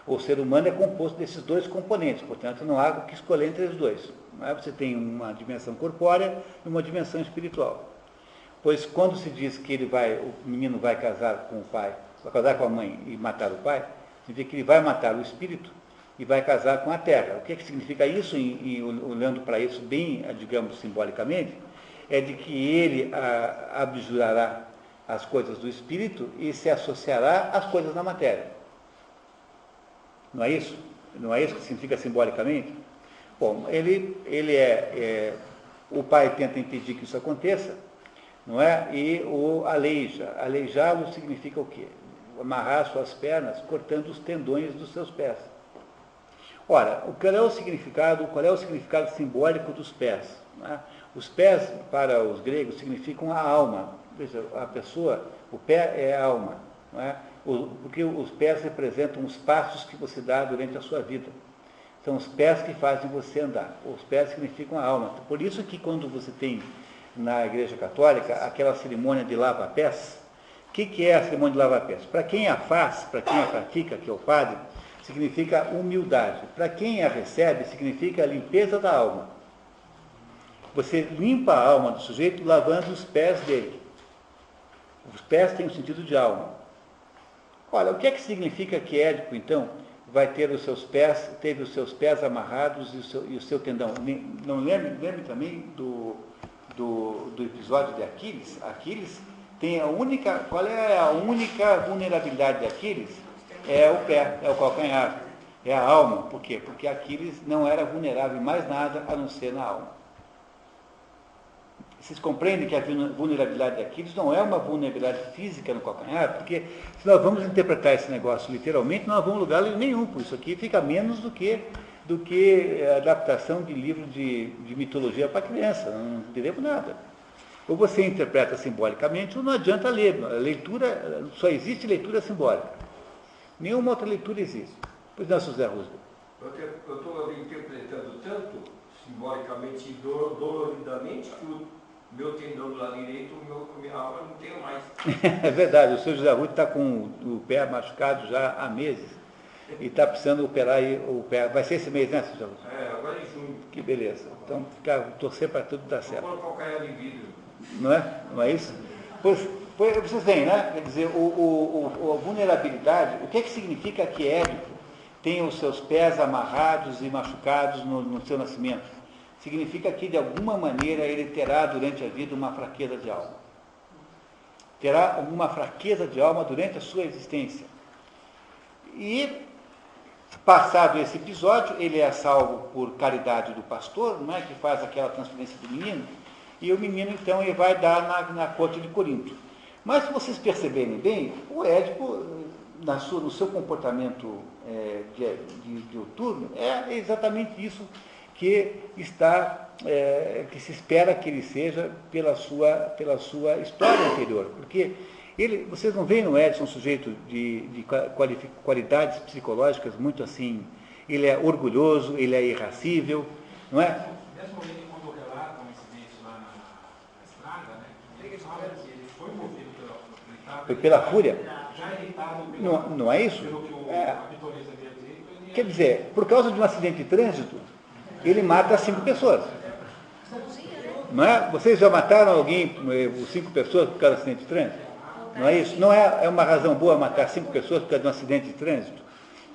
O ser humano é composto desses dois componentes, portanto não há o que escolher entre os dois. Não é? Você tem uma dimensão corpórea e uma dimensão espiritual. Pois quando se diz que o menino vai casar com o pai, vai casar com a mãe e matar o pai, significa que ele vai matar o espírito e vai casar com a terra. O que significa isso, olhando para isso bem, digamos, simbolicamente, é de que ele abjurará as coisas do espírito e se associará às coisas da matéria. Não é isso? Não é isso que significa simbolicamente? Bom, o pai tenta impedir que isso aconteça, não é? E o aleija. Aleijá-lo significa o quê? Amarrar suas pernas, cortando os tendões dos seus pés. Ora, qual é o significado simbólico dos pés? Não é? Os pés, para os gregos, significam a alma. Veja, a pessoa, o pé é a alma, não é? Porque os pés representam os passos que você dá durante a sua vida. São os pés que fazem você andar. Os pés significam a alma. Por isso que quando você tem na Igreja Católica aquela cerimônia de lava-pés, o que é a cerimônia de lava-pés? Para quem a faz, para quem a pratica, que é o padre, significa humildade. Para quem a recebe, significa a limpeza da alma. Você limpa a alma do sujeito lavando os pés dele. Os pés têm o sentido de alma. Olha, o que é que significa que Édipo, então, vai ter teve os seus pés amarrados e o seu tendão? Não lembre também do episódio de Aquiles? Aquiles tem qual é a única vulnerabilidade de Aquiles? É o pé, é o calcanhar, é a alma. Por quê? Porque Aquiles não era vulnerável em mais nada a não ser na alma. Vocês compreendem que a vulnerabilidade de Aquiles não é uma vulnerabilidade física no calcanhar, porque se nós vamos interpretar esse negócio literalmente, não vamos lugar nenhum, por isso aqui fica menos do que a adaptação de livro de mitologia para criança, não entendemos nada. Ou você interpreta simbolicamente, ou não adianta ler. A leitura, só existe leitura simbólica. Nenhuma outra leitura existe. Pois não, José Roosevelt. Eu estou interpretando tanto simbolicamente e doloridamente que o meu tendão do lado direito, minha alma não tem mais. É verdade, o seu José Ruth está com o pé machucado já há meses e está precisando operar o pé. Vai ser esse mês, né, seu José Ruth? Agora em junho. Que beleza. Então, torcer para tudo dar certo. Vou colocar calcanhar de vidro. Não é? Não é isso? Pois vocês veem, né? Quer dizer, a vulnerabilidade, o que significa que Édipo tem os seus pés amarrados e machucados no seu nascimento? Significa que, de alguma maneira, ele terá durante a vida uma fraqueza de alma. Terá alguma fraqueza de alma durante a sua existência. E, passado esse episódio, ele é salvo por caridade do pastor, não é? Que faz aquela transferência do menino, e o menino, então, ele vai dar na corte de Corinto. Mas, se vocês perceberem bem, o Édipo, no seu comportamento diuturno, é exatamente isso que se espera que ele seja pela sua história anterior. Porque vocês não veem no Édipo um sujeito de qualidades psicológicas muito assim, ele é orgulhoso, ele é irracível, não é? Mesmo ele, quando relata um incidente lá na estrada, né, ele fala que ele foi movido pela fúria. Já ele orientado Não é isso? pelo que o É. pitonista quer dizer. Ele Quer dizer, por causa de um acidente de trânsito, ele mata 5 pessoas. Não é? Vocês já mataram alguém, 5 pessoas por causa de um acidente de trânsito? Não é isso? Não é uma razão boa matar 5 pessoas por causa de um acidente de trânsito?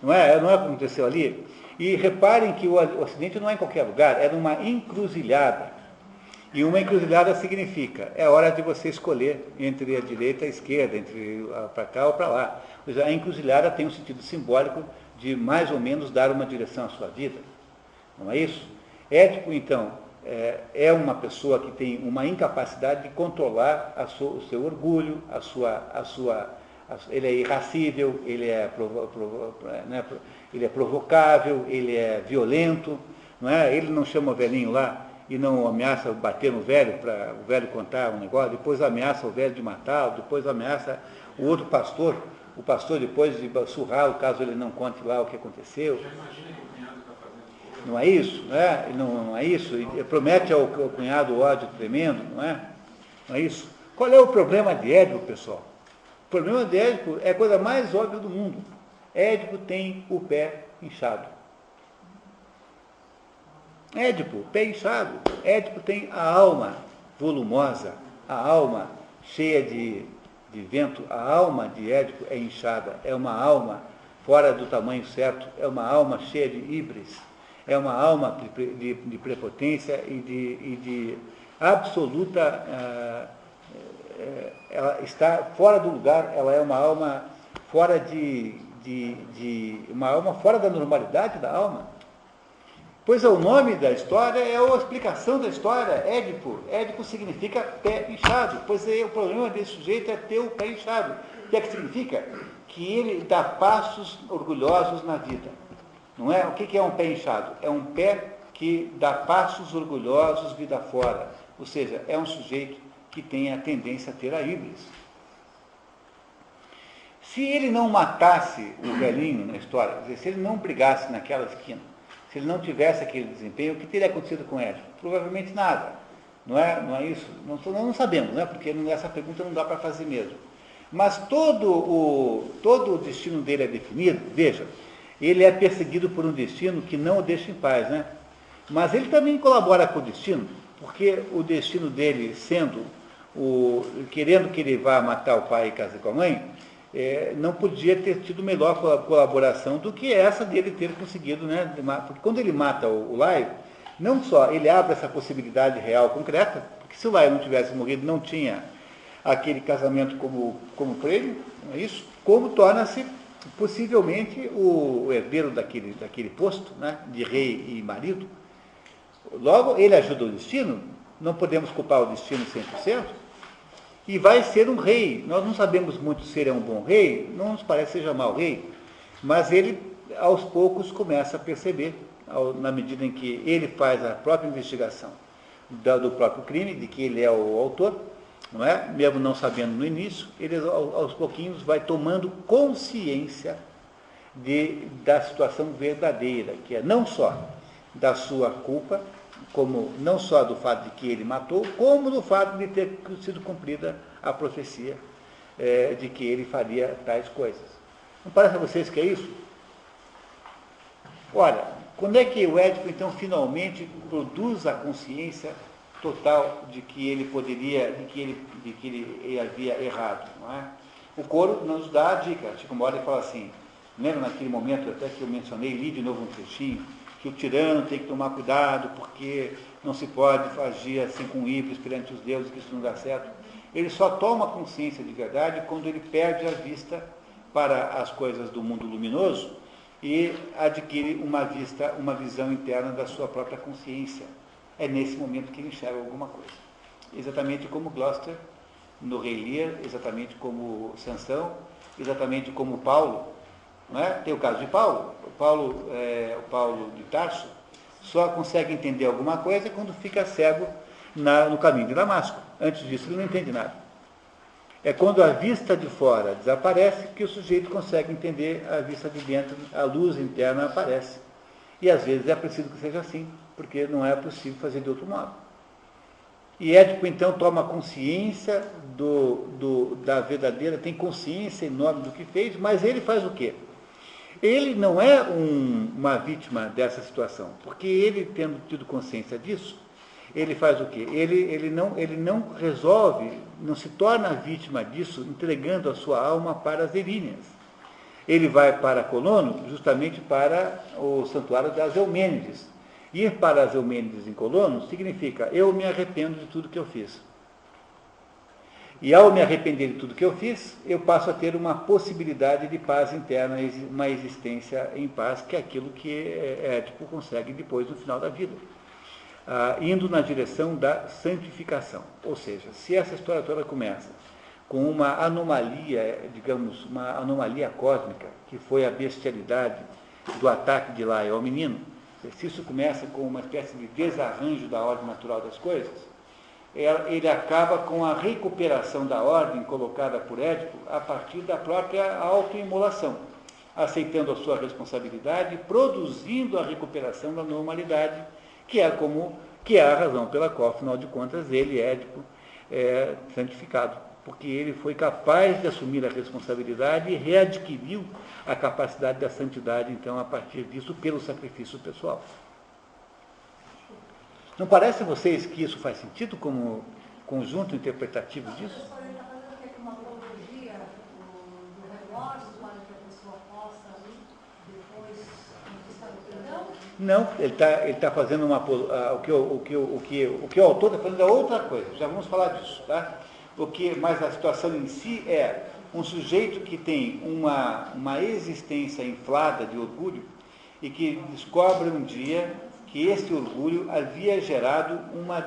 Não é? Não é o que aconteceu ali? E reparem que o acidente não é em qualquer lugar, é numa encruzilhada. E uma encruzilhada significa, é hora de você escolher entre a direita e a esquerda, entre para cá ou para lá. Ou seja, a encruzilhada tem um sentido simbólico de mais ou menos dar uma direção à sua vida. Não é isso? Édipo, então, é uma pessoa que tem uma incapacidade de controlar o seu orgulho, ele é irracível, ele é provocável, ele é violento, não é? Ele não chama o velhinho lá e não ameaça bater no velho para o velho contar um negócio, depois ameaça o velho de matá-lo, depois ameaça o outro pastor, o pastor depois de surrá-lo caso ele não conte lá o que aconteceu. já imagina que o cunhado está fazendo. Não é isso, né? Não é isso. E promete ao cunhado ódio tremendo, não é? Não é isso. Qual é o problema de Édipo, pessoal? O problema de Édipo é a coisa mais óbvia do mundo. Édipo tem o pé inchado. Édipo, pé inchado. Édipo tem a alma volumosa, a alma cheia de vento. A alma de Édipo é inchada. É uma alma fora do tamanho certo. É uma alma cheia de híbris. É uma alma de prepotência e de absoluta... ela está fora do lugar, ela é uma alma fora uma alma fora da normalidade da alma. Pois o nome da história é a explicação da história, Édipo. Édipo significa pé inchado, pois o problema desse sujeito é ter o pé inchado. O que é que significa? Que ele dá passos orgulhosos na vida. Não é? O que é um pé inchado? É um pé que dá passos orgulhosos vida fora. Ou seja, é um sujeito que tem a tendência a ter a híbris. Se ele não matasse o velhinho na história, quer dizer, se ele não brigasse naquela esquina, se ele não tivesse aquele desempenho, o que teria acontecido com ele? Provavelmente nada. Não é isso? Não sabemos, não é? Porque essa pergunta não dá para fazer mesmo. Mas todo o destino dele é definido. Veja, ele é perseguido por um destino que não o deixa em paz, né? Mas ele também colabora com o destino, porque o destino dele sendo querendo que ele vá matar o pai e casar com a mãe, não podia ter tido melhor colaboração do que essa dele ter conseguido, né? Porque quando ele mata o Laio, não só ele abre essa possibilidade real concreta, porque se o Laio não tivesse morrido, não tinha aquele casamento como prêmio, não é isso? Como torna-se possivelmente o herdeiro daquele posto, né? De rei e marido. Logo, ele ajuda o destino, não podemos culpar o destino 100%, e vai ser um rei. Nós não sabemos muito se ele é um bom rei, não nos parece que seja mau rei, mas ele, aos poucos, começa a perceber, na medida em que ele faz a própria investigação do próprio crime, de que ele é o autor, não é? Mesmo não sabendo no início, ele aos pouquinhos vai tomando consciência da situação verdadeira, que é não só da sua culpa, como não só do fato de que ele matou, como do fato de ter sido cumprida a profecia de que ele faria tais coisas. Não parece a vocês que é isso? Ora, quando é que o Édipo, então, finalmente produz a consciência total de que ele poderia, de que ele havia errado, não é? O coro nos dá a dica. Chico Moura fala assim, lembra naquele momento até que eu mencionei, li de novo um trechinho, que o tirano tem que tomar cuidado, porque não se pode agir assim com híbris perante os deuses, que isso não dá certo. Ele só toma consciência de verdade quando ele perde a vista para as coisas do mundo luminoso e adquire uma visão interna da sua própria consciência. É nesse momento que ele enxerga alguma coisa. Exatamente como Gloucester, no Rei Lear, exatamente como Sansão, exatamente como Paulo. Não é? Tem o caso de Paulo. O Paulo de Tarso só consegue entender alguma coisa quando fica cego no caminho de Damasco. Antes disso, ele não entende nada. É quando a vista de fora desaparece que o sujeito consegue entender a vista de dentro, a luz interna aparece. E às vezes é preciso que seja assim, porque não é possível fazer de outro modo. E Édipo, então, toma consciência da verdadeira, tem consciência enorme do que fez, mas ele faz o quê? Ele não é uma vítima dessa situação, porque ele, tendo tido consciência disso, ele faz o quê? Ele não resolve, não se torna vítima disso, entregando a sua alma para as Eríneas. Ele vai para Colono, justamente para o santuário das Eumênides. Ir para as Eumênides em Colono significa, eu me arrependo de tudo que eu fiz. E ao me arrepender de tudo que eu fiz, eu passo a ter uma possibilidade de paz interna, uma existência em paz, que é aquilo que Édipo consegue depois no final da vida. Indo na direção da santificação. Ou seja, se essa história toda começa com uma anomalia, digamos, uma anomalia cósmica, que foi a bestialidade do ataque de Laia ao menino, se isso começa com uma espécie de desarranjo da ordem natural das coisas, ele acaba com a recuperação da ordem colocada por Édipo a partir da própria autoimolação, aceitando a sua responsabilidade, produzindo a recuperação da normalidade, que é a razão pela qual, afinal de contas, ele, Édipo, é santificado, porque ele foi capaz de assumir a responsabilidade e readquiriu a capacidade da santidade, então, a partir disso, pelo sacrifício pessoal. Não parece a vocês que isso faz sentido como conjunto interpretativo disso? Professor, ele está fazendo aqui uma apologia do remorso para que a pessoa possa depois conquistar o perdão? Não, ele está fazendo o que o autor está fazendo é outra coisa, já vamos falar disso, tá? Mas a situação em si é um sujeito que tem uma existência inflada de orgulho e que descobre um dia que esse orgulho havia gerado uma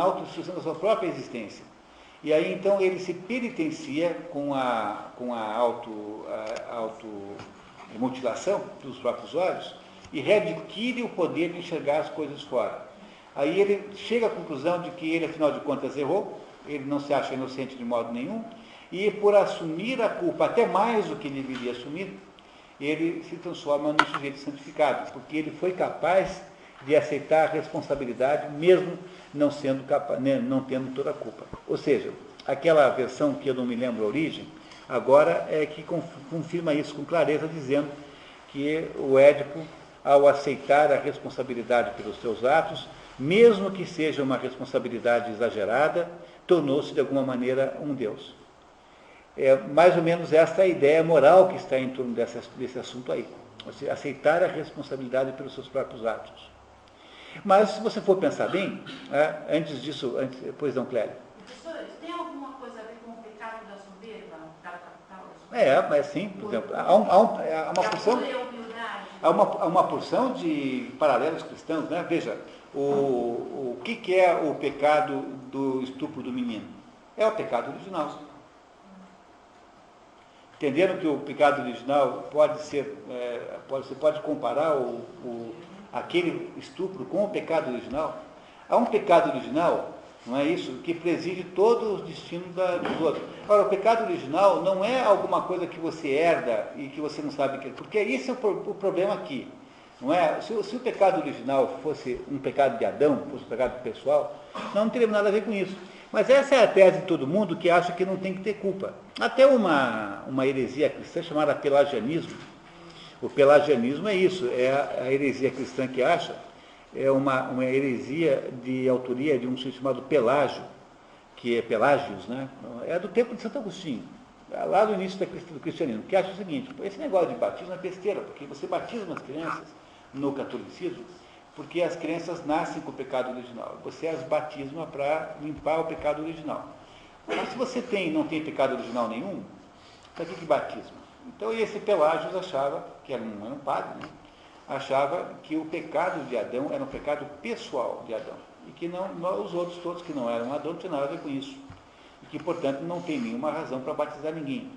autodestruição da sua própria existência. E aí, então, ele se penitencia com a automutilação dos próprios olhos e readquire o poder de enxergar as coisas fora. Aí ele chega à conclusão de que ele, afinal de contas, errou, ele não se acha inocente de modo nenhum, e por assumir a culpa, até mais do que ele deveria assumir, ele se transforma num sujeito santificado, porque ele foi capaz de aceitar a responsabilidade, mesmo não tendo toda a culpa. Ou seja, aquela versão que eu não me lembro a origem, agora é que confirma isso com clareza, dizendo que o Édipo, ao aceitar a responsabilidade pelos seus atos, mesmo que seja uma responsabilidade exagerada, tornou-se de alguma maneira um Deus. É mais ou menos essa a ideia moral que está em torno desse assunto aí. Você aceitar a responsabilidade pelos seus próprios atos. Mas, se você for pensar bem, antes disso, pois não, Clélia? Professor, isso tem alguma coisa a ver com o pecado da soberba, o pecado capital da soberba? Mas sim, por exemplo, há uma porção de paralelos cristãos, né? Veja, o que é o pecado do estupro do menino? É o pecado original. Entenderam que o pecado original você pode comparar aquele estupro com o pecado original? Há um pecado original, não é isso, que preside todo o destino dos outros. Agora, o pecado original não é alguma coisa que você herda e que você não sabe que é, porque esse é o problema aqui. Não é? Se o pecado original fosse um pecado de Adão, fosse um pecado pessoal, não teria nada a ver com isso. Mas essa é a tese de todo mundo que acha que não tem que ter culpa. Até uma heresia cristã chamada pelagianismo. O pelagianismo é isso, é a heresia cristã que acha, é uma heresia de autoria de um sujeito chamado Pelágio, que é Pelágios, né? É do tempo de Santo Agostinho, lá do início do cristianismo, que acha o seguinte: esse negócio de batismo é besteira, porque você batiza as crianças no catolicismo, porque as crianças nascem com o pecado original. Você as batisma para limpar o pecado original. Mas se você não tem pecado original nenhum, para que batisma? Então esse Pelágios achava, que era um padre, né? Achava que o pecado de Adão era um pecado pessoal de Adão. E que os outros todos que não eram Adão não tinham nada a ver com isso. E que, portanto, não tem nenhuma razão para batizar ninguém.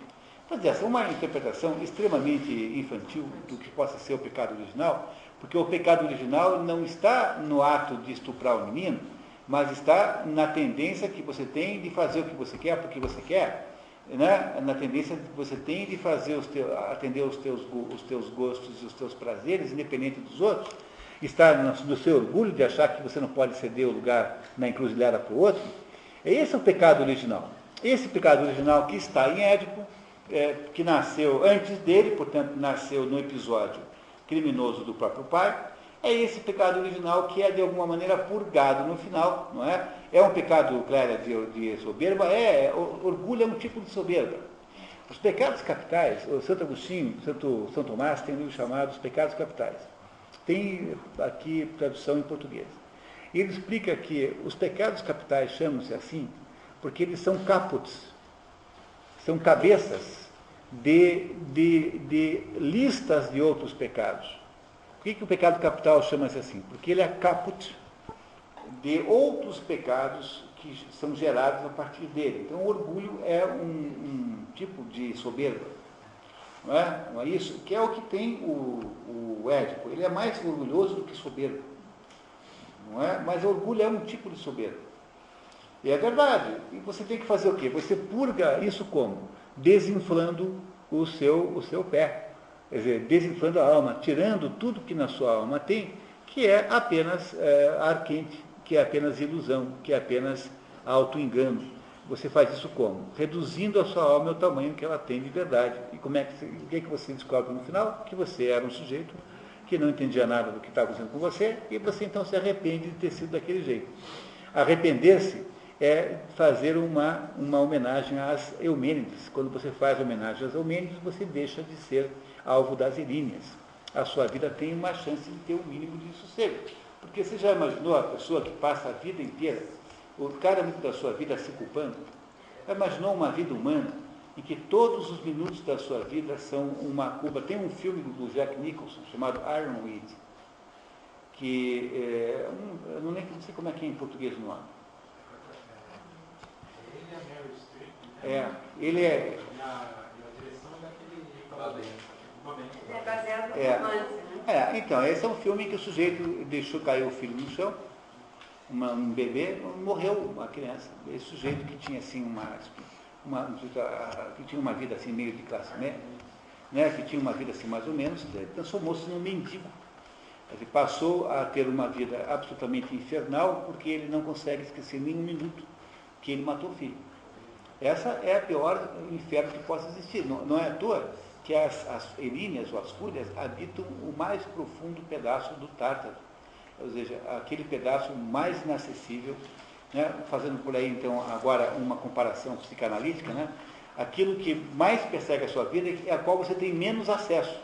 Mas essa é uma interpretação extremamente infantil do que possa ser o pecado original, porque o pecado original não está no ato de estuprar o menino, mas está na tendência que você tem de fazer o que você quer, porque você quer, né? Na tendência que você tem de fazer atender os teus gostos e os teus prazeres, independente dos outros. está no seu orgulho de achar que você não pode ceder o lugar na encruzilhada para o outro. Esse é o pecado original. Esse pecado original que está em Édipo, que nasceu antes dele, portanto, nasceu no episódio criminoso do próprio pai, é esse pecado original que é, de alguma maneira, purgado no final, não é? É um pecado, Clélia, de soberba? Orgulho é um tipo de soberba. Os pecados capitais, o Santo Agostinho, São Tomás, tem um livro chamado Os Pecados Capitais. Tem aqui tradução em português. E ele explica que os pecados capitais chamam-se assim porque eles são caputs, são cabeças de listas de outros pecados. Por que o pecado capital chama-se assim? Porque ele é caput de outros pecados que são gerados a partir dele. Então, o orgulho é um tipo de soberba. Não é? Não é isso? Que é o que tem o Édipo. Ele é mais orgulhoso do que soberbo. Não é? Mas o orgulho é um tipo de soberba. E é verdade. E você tem que fazer o quê? Você purga isso como? Desinflando o seu pé. Quer dizer, desinflando a alma, tirando tudo que na sua alma tem, que é apenas ar quente, que é apenas ilusão, que é apenas auto-engano. Você faz isso como? Reduzindo a sua alma ao tamanho que ela tem de verdade. E o que você descobre no final? Que você era um sujeito que não entendia nada do que estava acontecendo com você, e você então se arrepende de ter sido daquele jeito. Arrepender-se é fazer uma homenagem às Eumênides. Quando você faz homenagem às Eumênides, você deixa de ser alvo das Eríneas. A sua vida tem uma chance de ter um mínimo de sossego. Porque você já imaginou a pessoa que passa a vida inteira, o cara muito da sua vida se culpando? Já imaginou uma vida humana em que todos os minutos da sua vida são uma culpa? Tem um filme do Jack Nicholson chamado Ironweed, que eu não sei como é que é em português o nome. Ele é... É baseado no romance, né? Então, esse é um filme que o sujeito deixou cair o filho no chão, um bebê, morreu uma criança. Esse sujeito que tinha assim que tinha uma vida assim meio de classe média, né, que tinha uma vida assim mais ou menos, transformou-se num mendigo. Ele passou a ter uma vida absolutamente infernal porque ele não consegue esquecer nem um minuto que ele matou o filho. Essa é a pior inferno que possa existir. Não é à toa que as Eríneas ou as Fúrias habitam o mais profundo pedaço do Tártaro, ou seja, aquele pedaço mais inacessível, né? Fazendo por aí, então, agora uma comparação psicanalítica, né? Aquilo que mais persegue a sua vida é a qual você tem menos acesso,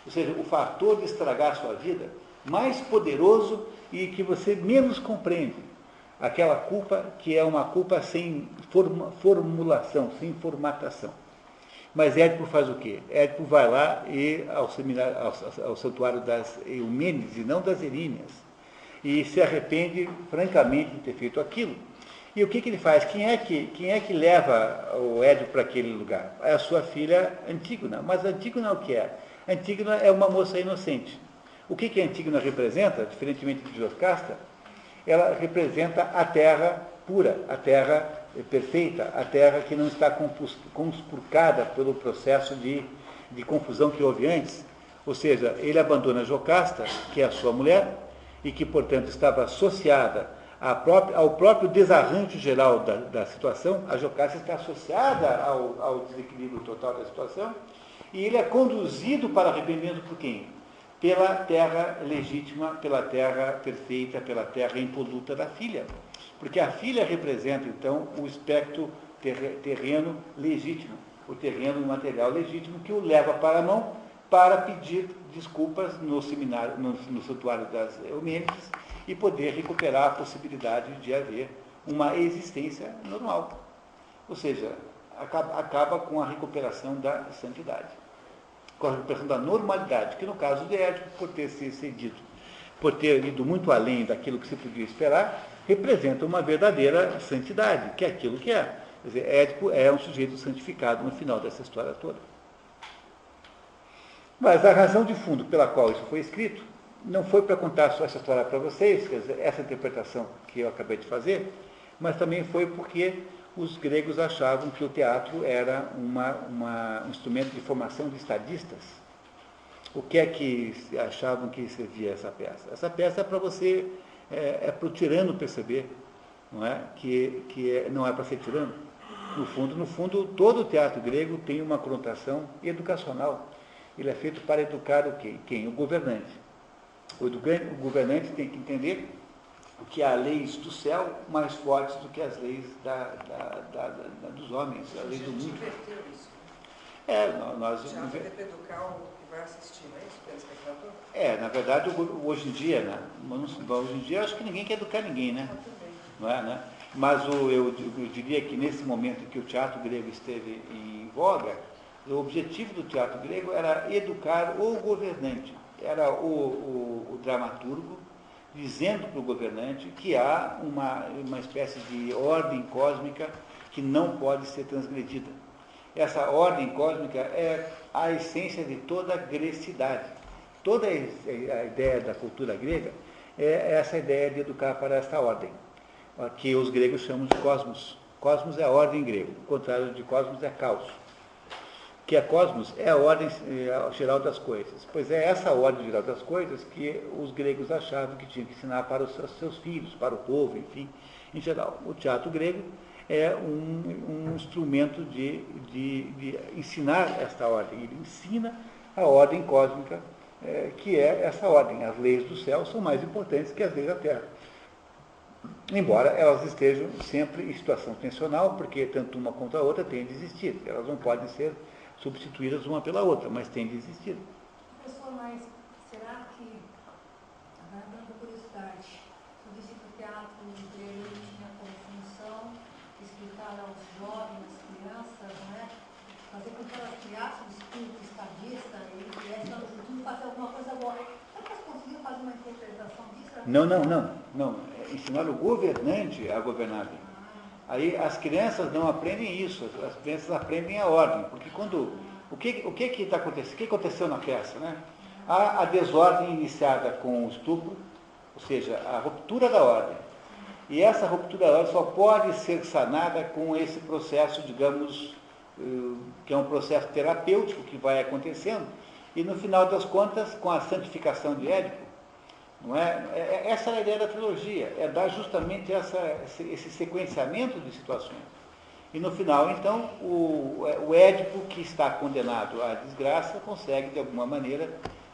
ou seja, o fator de estragar a sua vida mais poderoso e que você menos compreende. Aquela culpa que é uma culpa sem formulação, sem formatação. Mas Édipo faz o quê? Édipo vai lá ao santuário das Eumênides e não das Eríneas. E se arrepende, francamente, de ter feito aquilo. E o que ele faz? Quem é que leva o Édipo para aquele lugar? É a sua filha Antígona. Mas Antígona é o que é? Antígona é uma moça inocente. O que a Antígona representa, diferentemente de Jocasta? Ela representa a terra pura, a terra perfeita, a terra que não está conspurcada pelo processo de confusão que houve antes. Ou seja, ele abandona Jocasta, que é a sua mulher, e que, portanto, estava associada ao próprio desarranjo geral da situação. A Jocasta está associada ao desequilíbrio total da situação, e ele é conduzido para arrependimento por quem? Pela terra legítima, pela terra perfeita, pela terra impoluta da filha. Porque a filha representa, então, o espectro terreno legítimo, o terreno material legítimo que o leva para a mão para pedir desculpas no seminário, no santuário das Eumênides e poder recuperar a possibilidade de haver uma existência normal. Ou seja, acaba com a recuperação da santidade, com a recuperação da normalidade, que no caso de Édipo, por ter se cedido, por ter ido muito além daquilo que se podia esperar, representa uma verdadeira santidade, que é aquilo que é. Quer dizer, Édipo é um sujeito santificado no final dessa história toda. Mas a razão de fundo pela qual isso foi escrito não foi para contar só essa história para vocês, quer dizer, essa interpretação que eu acabei de fazer, mas também foi porque os gregos achavam que o teatro era um instrumento de formação de estadistas. O que é que achavam que servia essa peça? Essa peça é para você, para o tirano perceber, não é? Não é para ser tirano. No fundo, todo o teatro grego tem uma conotação educacional. Ele é feito para educar o quê? Quem? O governante. O governante tem que entender que há leis do céu mais fortes do que as leis dos homens, a lei do mundo. Inverteu isso. Nós... O teatro é para educar o que vai assistir, não é isso, pelo espectador? Na verdade, hoje em dia, né? Hoje em dia, eu acho que ninguém quer educar ninguém, né? Não é, né? Mas eu diria que nesse momento em que o teatro grego esteve em voga, o objetivo do teatro grego era educar o governante. Era o dramaturgo dizendo para o governante que há uma espécie de ordem cósmica que não pode ser transgredida. Essa ordem cósmica é a essência de toda a grecidade. Toda a ideia da cultura grega é essa ideia de educar para esta ordem, que os gregos chamam de cosmos. Cosmos é a ordem grega, o contrário de cosmos é caos. Que é cosmos é a ordem geral das coisas. Pois é essa ordem geral das coisas que os gregos achavam que tinham que ensinar para os seus filhos, para o povo, enfim, em geral. O teatro grego é um instrumento de ensinar esta ordem. Ele ensina a ordem cósmica, que é essa ordem. As leis do céu são mais importantes que as leis da terra. Embora elas estejam sempre em situação tensional, porque tanto uma quanto a outra têm de existir. Elas não podem ser substituídas uma pela outra, mas têm de existir. Professor, mas será que, agora dando curiosidade, você disse que o teatro grego tinha como função explicar aos jovens, às crianças, né, fazer com que elas criassem o espírito estadista e viessem ao futuro fazer alguma coisa boa. Será que elas conseguiram fazer uma interpretação disso? Não. Ensinar o governante a governar bem. Aí as crianças não aprendem isso, as crianças aprendem a ordem, porque o que está acontecendo? O que aconteceu na peça, né? Há a desordem iniciada com o estupro, ou seja, a ruptura da ordem. E essa ruptura da ordem só pode ser sanada com esse processo, digamos, que é um processo terapêutico que vai acontecendo, e no final das contas, com a santificação de Édipo, não é? Essa é a ideia da trilogia, é dar justamente esse sequenciamento de situações. E no final, então, o Édipo, que está condenado à desgraça, consegue, de alguma maneira,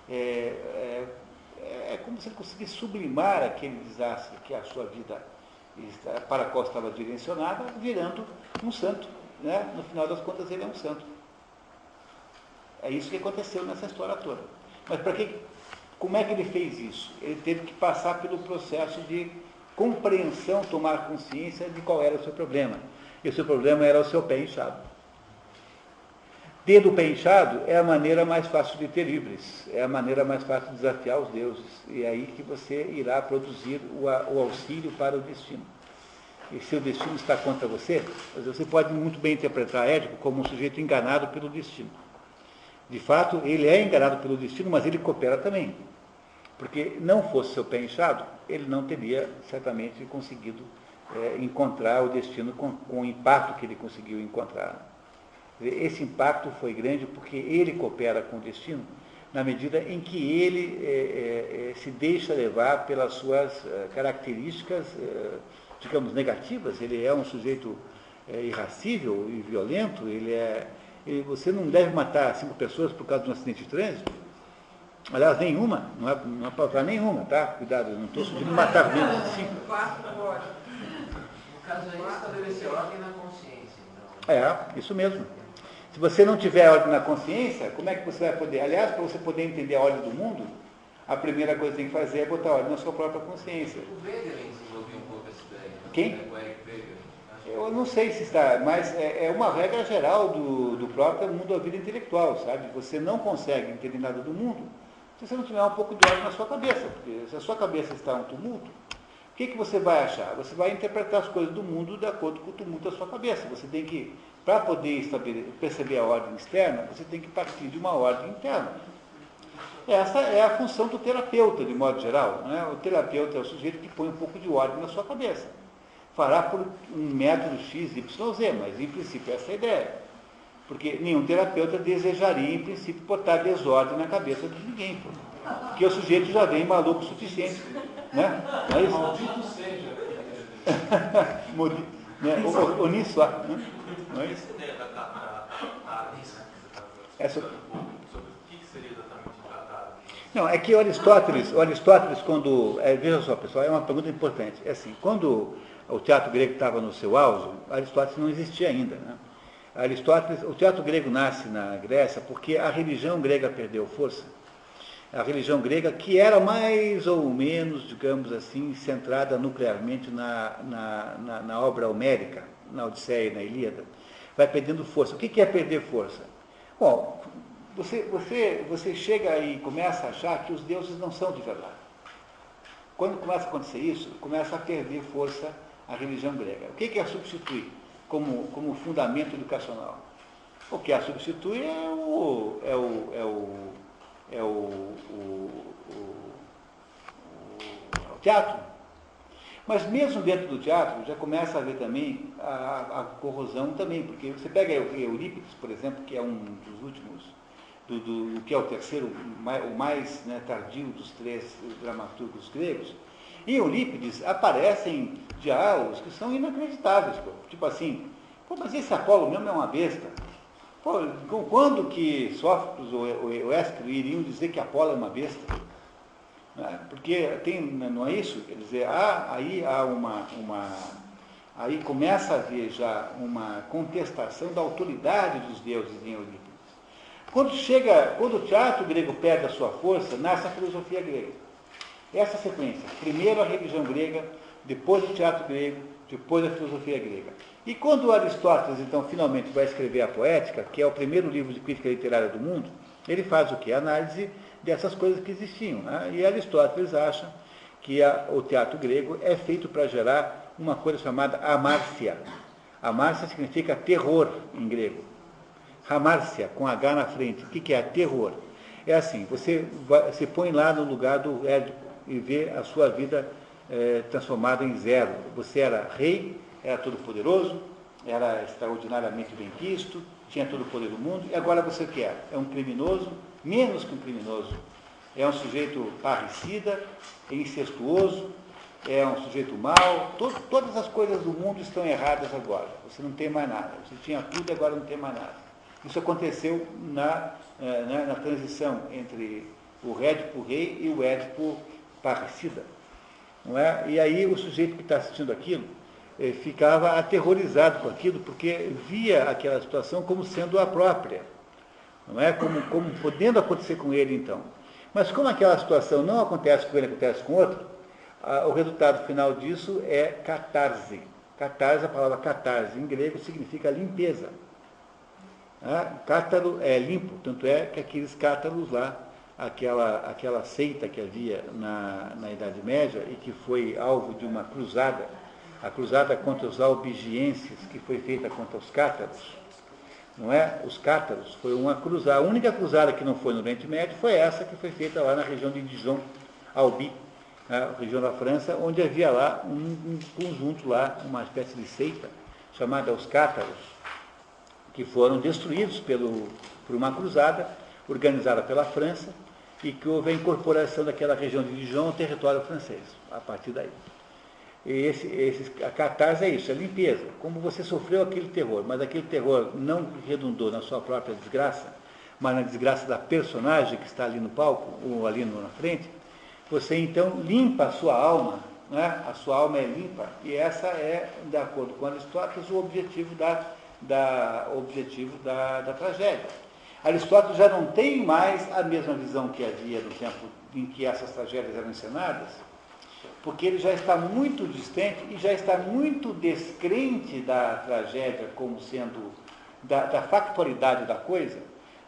é como se ele conseguisse sublimar aquele desastre que a sua vida, para a qual estava direcionada, virando um santo. Né? No final das contas, ele é um santo. É isso que aconteceu nessa história toda. Mas como é que ele fez isso? Ele teve que passar pelo processo de compreensão, tomar consciência de qual era o seu problema. E o seu problema era o seu pé inchado. Ter o pé inchado é a maneira mais fácil de ter livres, é a maneira mais fácil de desafiar os deuses. E é aí que você irá produzir o auxílio para o destino. E se o destino está contra você pode muito bem interpretar Édipo como um sujeito enganado pelo destino. De fato, ele é enganado pelo destino, mas ele coopera também. Porque não fosse seu pé inchado, ele não teria certamente conseguido encontrar o destino com o impacto que ele conseguiu encontrar. Esse impacto foi grande porque ele coopera com o destino na medida em que ele se deixa levar pelas suas características, digamos, negativas. Ele é um sujeito irracível e violento, você não deve matar 5 pessoas por causa de um acidente de trânsito. Aliás, nenhuma, não é para usar nenhuma, tá? Cuidado, eu não estou sugerindo matar menos de 5. 4 pode. No caso aí, estabelecer ordem na consciência. Então. Isso mesmo. Se você não tiver ordem na consciência, como é que você vai poder? Aliás, para você poder entender a ordem do mundo, a primeira coisa que tem que fazer é botar ordem na sua própria consciência. O Wegener desenvolveu um pouco essa ideia. Quem? O Eric Wegener. Eu não sei se está, mas é uma regra geral do próprio mundo da vida intelectual, sabe? Você não consegue entender nada do mundo se você não tiver um pouco de ordem na sua cabeça, porque se a sua cabeça está um tumulto, o que você vai achar? Você vai interpretar as coisas do mundo de acordo com o tumulto da sua cabeça. Você tem que, para poder perceber a ordem externa, você tem que partir de uma ordem interna. Essa é a função do terapeuta, de modo geral. Né? O terapeuta é o sujeito que põe um pouco de ordem na sua cabeça. Fará por um método X, Y, Z, mas em princípio essa é a ideia. Porque nenhum terapeuta desejaria, em princípio, botar desordem na cabeça de ninguém. Porque o sujeito já vem maluco o suficiente. Né? Não é isso? Maldito seja. Unir só. Né? Não é isso? Sobre o que seria exatamente tratado? Não, é que o Aristóteles quando... veja só, pessoal, é uma pergunta importante. É assim, quando o teatro grego estava no seu auge, Aristóteles não existia ainda. Né? O teatro grego nasce na Grécia porque a religião grega perdeu força. A religião grega, que era mais ou menos, digamos assim, centrada nuclearmente na obra homérica, na Odisseia e na Ilíada, vai perdendo força. O que é perder força? Bom, você chega e começa a achar que os deuses não são de verdade. Quando começa a acontecer isso, começa a perder força a religião grega. O que é substituir como fundamento educacional? O que a substitui é o teatro. Mas mesmo dentro do teatro já começa a haver também a corrosão também, porque você pega Eurípides, por exemplo, que é um dos últimos, que é o terceiro, o mais tardio dos três dramaturgos gregos. Em Eurípides aparecem diálogos que são inacreditáveis, tipo assim, mas esse Apolo mesmo é uma besta. Quando que Sófocles ou Ésquilo iriam dizer que Apolo é uma besta? Porque não é isso? Quer dizer, aí começa a haver já uma contestação da autoridade dos deuses em Eurípides. Quando o teatro grego perde a sua força, nasce a filosofia grega. Essa sequência. Primeiro a religião grega, depois o teatro grego, depois a filosofia grega. E quando Aristóteles, então, finalmente vai escrever a Poética, que é o primeiro livro de crítica literária do mundo, ele faz o quê? Análise dessas coisas que existiam. Né? E Aristóteles acha que o teatro grego é feito para gerar uma coisa chamada amárcia. Amárcia significa terror em grego. Amárcia, com H na frente. O que é terror? É assim, você se põe lá no lugar do Édipo e vê a sua vida transformada em zero. Você era rei, era todo poderoso, era extraordinariamente bem quisto, tinha todo o poder do mundo, e agora você quer? É um criminoso, menos que um criminoso. É um sujeito parricida, é incestuoso, é um sujeito mau, todas as coisas do mundo estão erradas agora. Você não tem mais nada. Você tinha tudo e agora não tem mais nada. Isso aconteceu na transição entre o Édipo rei e o Édipo parricida. Não é? E aí o sujeito que está assistindo aquilo ficava aterrorizado com aquilo, porque via aquela situação como sendo a própria. Não é? Como podendo acontecer com ele, então. Mas como aquela situação não acontece com ele, acontece com outro, o resultado final disso é catarse. Catarse, a palavra catarse em grego significa limpeza. Cátaro é limpo, tanto é que aqueles cátaros lá, aquela seita que havia na Idade Média e que foi alvo de uma cruzada, a cruzada contra os albigienses, que foi feita contra os cátaros, não é? Os cátaros foi uma cruzada, a única cruzada que não foi no Oriente Médio foi essa que foi feita lá na região de Dijon, Albi, região da França, onde havia lá um conjunto lá, uma espécie de seita, chamada os cátaros, que foram destruídos por uma cruzada organizada pela França e que houve a incorporação daquela região de Dijon ao território francês, a partir daí. A catarse é isso, é limpeza. Como você sofreu aquele terror, mas aquele terror não redundou na sua própria desgraça, mas na desgraça da personagem que está ali no palco, ou ali na frente, você então limpa a sua alma, né? A sua alma é limpa, e essa é, de acordo com Aristóteles, o objetivo da tragédia. Aristóteles já não tem mais a mesma visão que havia no tempo em que essas tragédias eram encenadas, porque ele já está muito distante e já está muito descrente da tragédia como sendo da factualidade da coisa.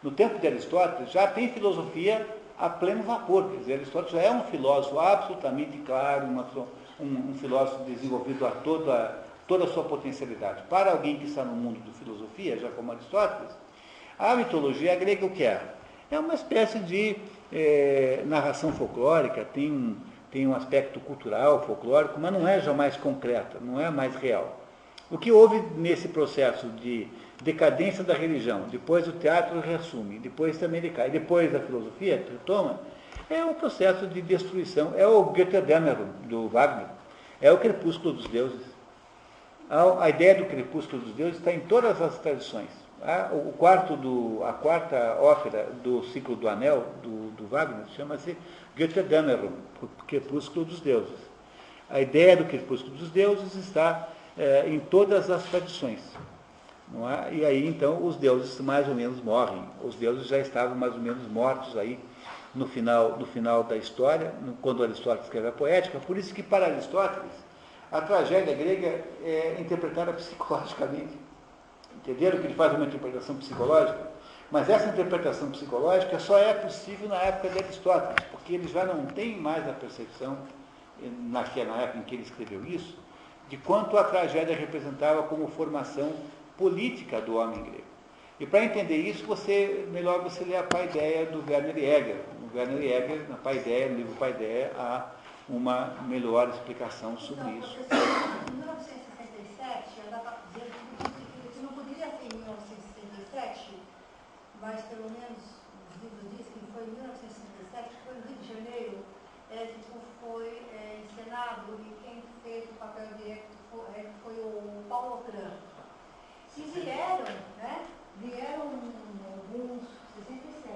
No tempo de Aristóteles já tem filosofia a pleno vapor, quer dizer, Aristóteles já é um filósofo absolutamente claro, um filósofo desenvolvido a toda a sua potencialidade. Para alguém que está no mundo da filosofia, já como Aristóteles, a mitologia grega o que é? É uma espécie de narração folclórica, tem um aspecto cultural, folclórico, mas não é jamais concreta, não é mais real. O que houve nesse processo de decadência da religião, depois o teatro reassume, depois também decai, depois a filosofia retoma, é um processo de destruição, é o Götterdämmerung do Wagner, é o crepúsculo dos deuses. A ideia do crepúsculo dos deuses está em todas as tradições. A quarta ópera do ciclo do Anel, do Wagner, chama-se Götterdämmerung, o crepúsculo dos deuses. A ideia do crepúsculo dos deuses está em todas as tradições. Não é? E aí, então, os deuses mais ou menos morrem. Os deuses já estavam mais ou menos mortos aí no final da história, quando Aristóteles escreve a poética. Por isso que, para Aristóteles, a tragédia grega é interpretada psicologicamente. Entenderam que ele faz uma interpretação psicológica? Mas essa interpretação psicológica só é possível na época de Aristóteles, porque ele já não tem mais a percepção, naquela época em que ele escreveu isso, de quanto a tragédia representava como formação política do homem grego. E para entender isso, melhor você ler a Paideia do Werner Jäger. No Werner Jäger, na Paideia, no livro Paideia, há uma melhor explicação sobre isso. Em 1967, eu estava dizendo que não poderia ser em 1967, mas pelo menos os livros dizem que foi em 1967, foi no Rio de Janeiro, foi encenado, e quem fez o papel direto foi o Paulo Otran. E vieram alguns, 67,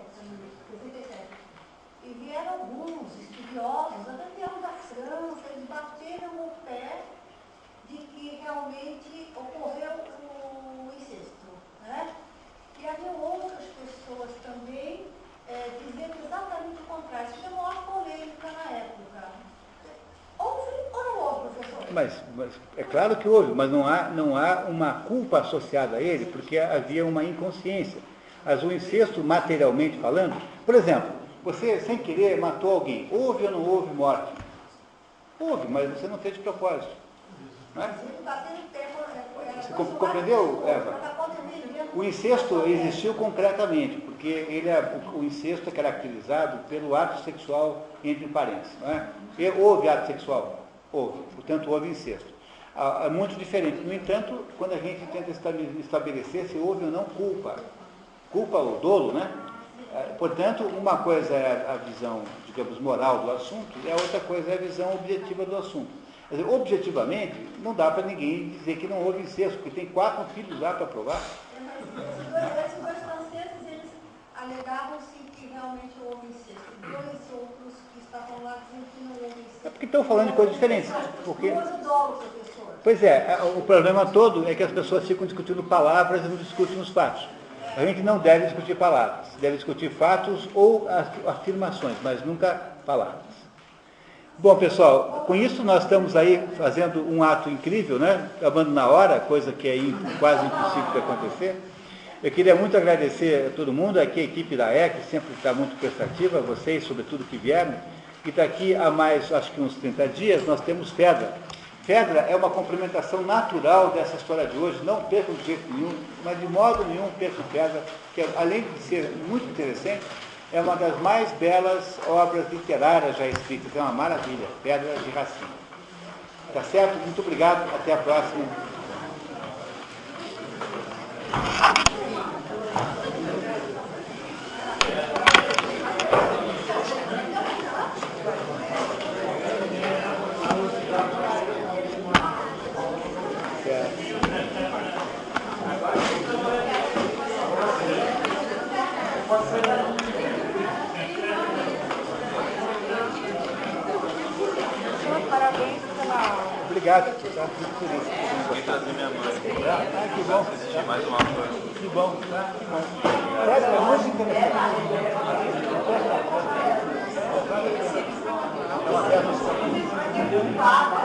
e vieram alguns estudiosos, até vieram da França, eles bateram o pé de que realmente ocorreu o incesto, né? E havia outras pessoas também dizendo exatamente o contrário. Isso gerou uma polêmica na época. Houve ou não houve, professor? Mas é claro que houve, mas não há uma culpa associada a ele, porque havia uma inconsciência. Mas o incesto, materialmente falando, por exemplo, você, sem querer, matou alguém. Houve ou não houve morte? Houve, mas você não fez de propósito. Não é? Você compreendeu, Eva? O incesto existiu concretamente, porque o incesto é caracterizado pelo ato sexual entre parentes. Não é? E houve ato sexual? Houve. Portanto, houve incesto. É muito diferente. No entanto, quando a gente tenta estabelecer se houve ou não culpa ou dolo, né? Portanto, uma coisa é a visão, digamos, moral do assunto, e a outra coisa é a visão objetiva do assunto. Quer dizer, objetivamente, não dá para ninguém dizer que não houve incesto, porque tem 4 filhos lá para provar. Esses dois franceses, eles alegavam-se que realmente houve incesto. 2 outros que estavam lá dizendo que não houve incesto. É porque estão falando de coisas diferentes. Porque... Mas o dolo, professor. Pois é, o problema todo é que as pessoas ficam discutindo palavras e não discutem os fatos. A gente não deve discutir palavras, deve discutir fatos ou afirmações, mas nunca palavras. Bom, pessoal, com isso nós estamos aí fazendo um ato incrível, né? Acabando na hora, coisa que é quase impossível de acontecer. Eu queria muito agradecer a todo mundo, aqui a equipe da EC, sempre está muito prestativa, vocês, sobretudo, que vieram. E daqui a mais, acho que uns 30 dias, nós temos Fedra. Fedra é uma complementação natural dessa história de hoje, não percam de jeito nenhum, mas de modo nenhum percam Fedra, que além de ser muito interessante, é uma das mais belas obras literárias já escritas, é uma maravilha, Pedra de Racine. Tá certo? Muito obrigado, até a próxima. Parabéns pela aula. Obrigado, tá? Fico feliz. Vim trazer minha mãe. Ah, que bom. Assistir mais uma aula. Que bom, tá? Que bom. É muito interessante. É uma peça.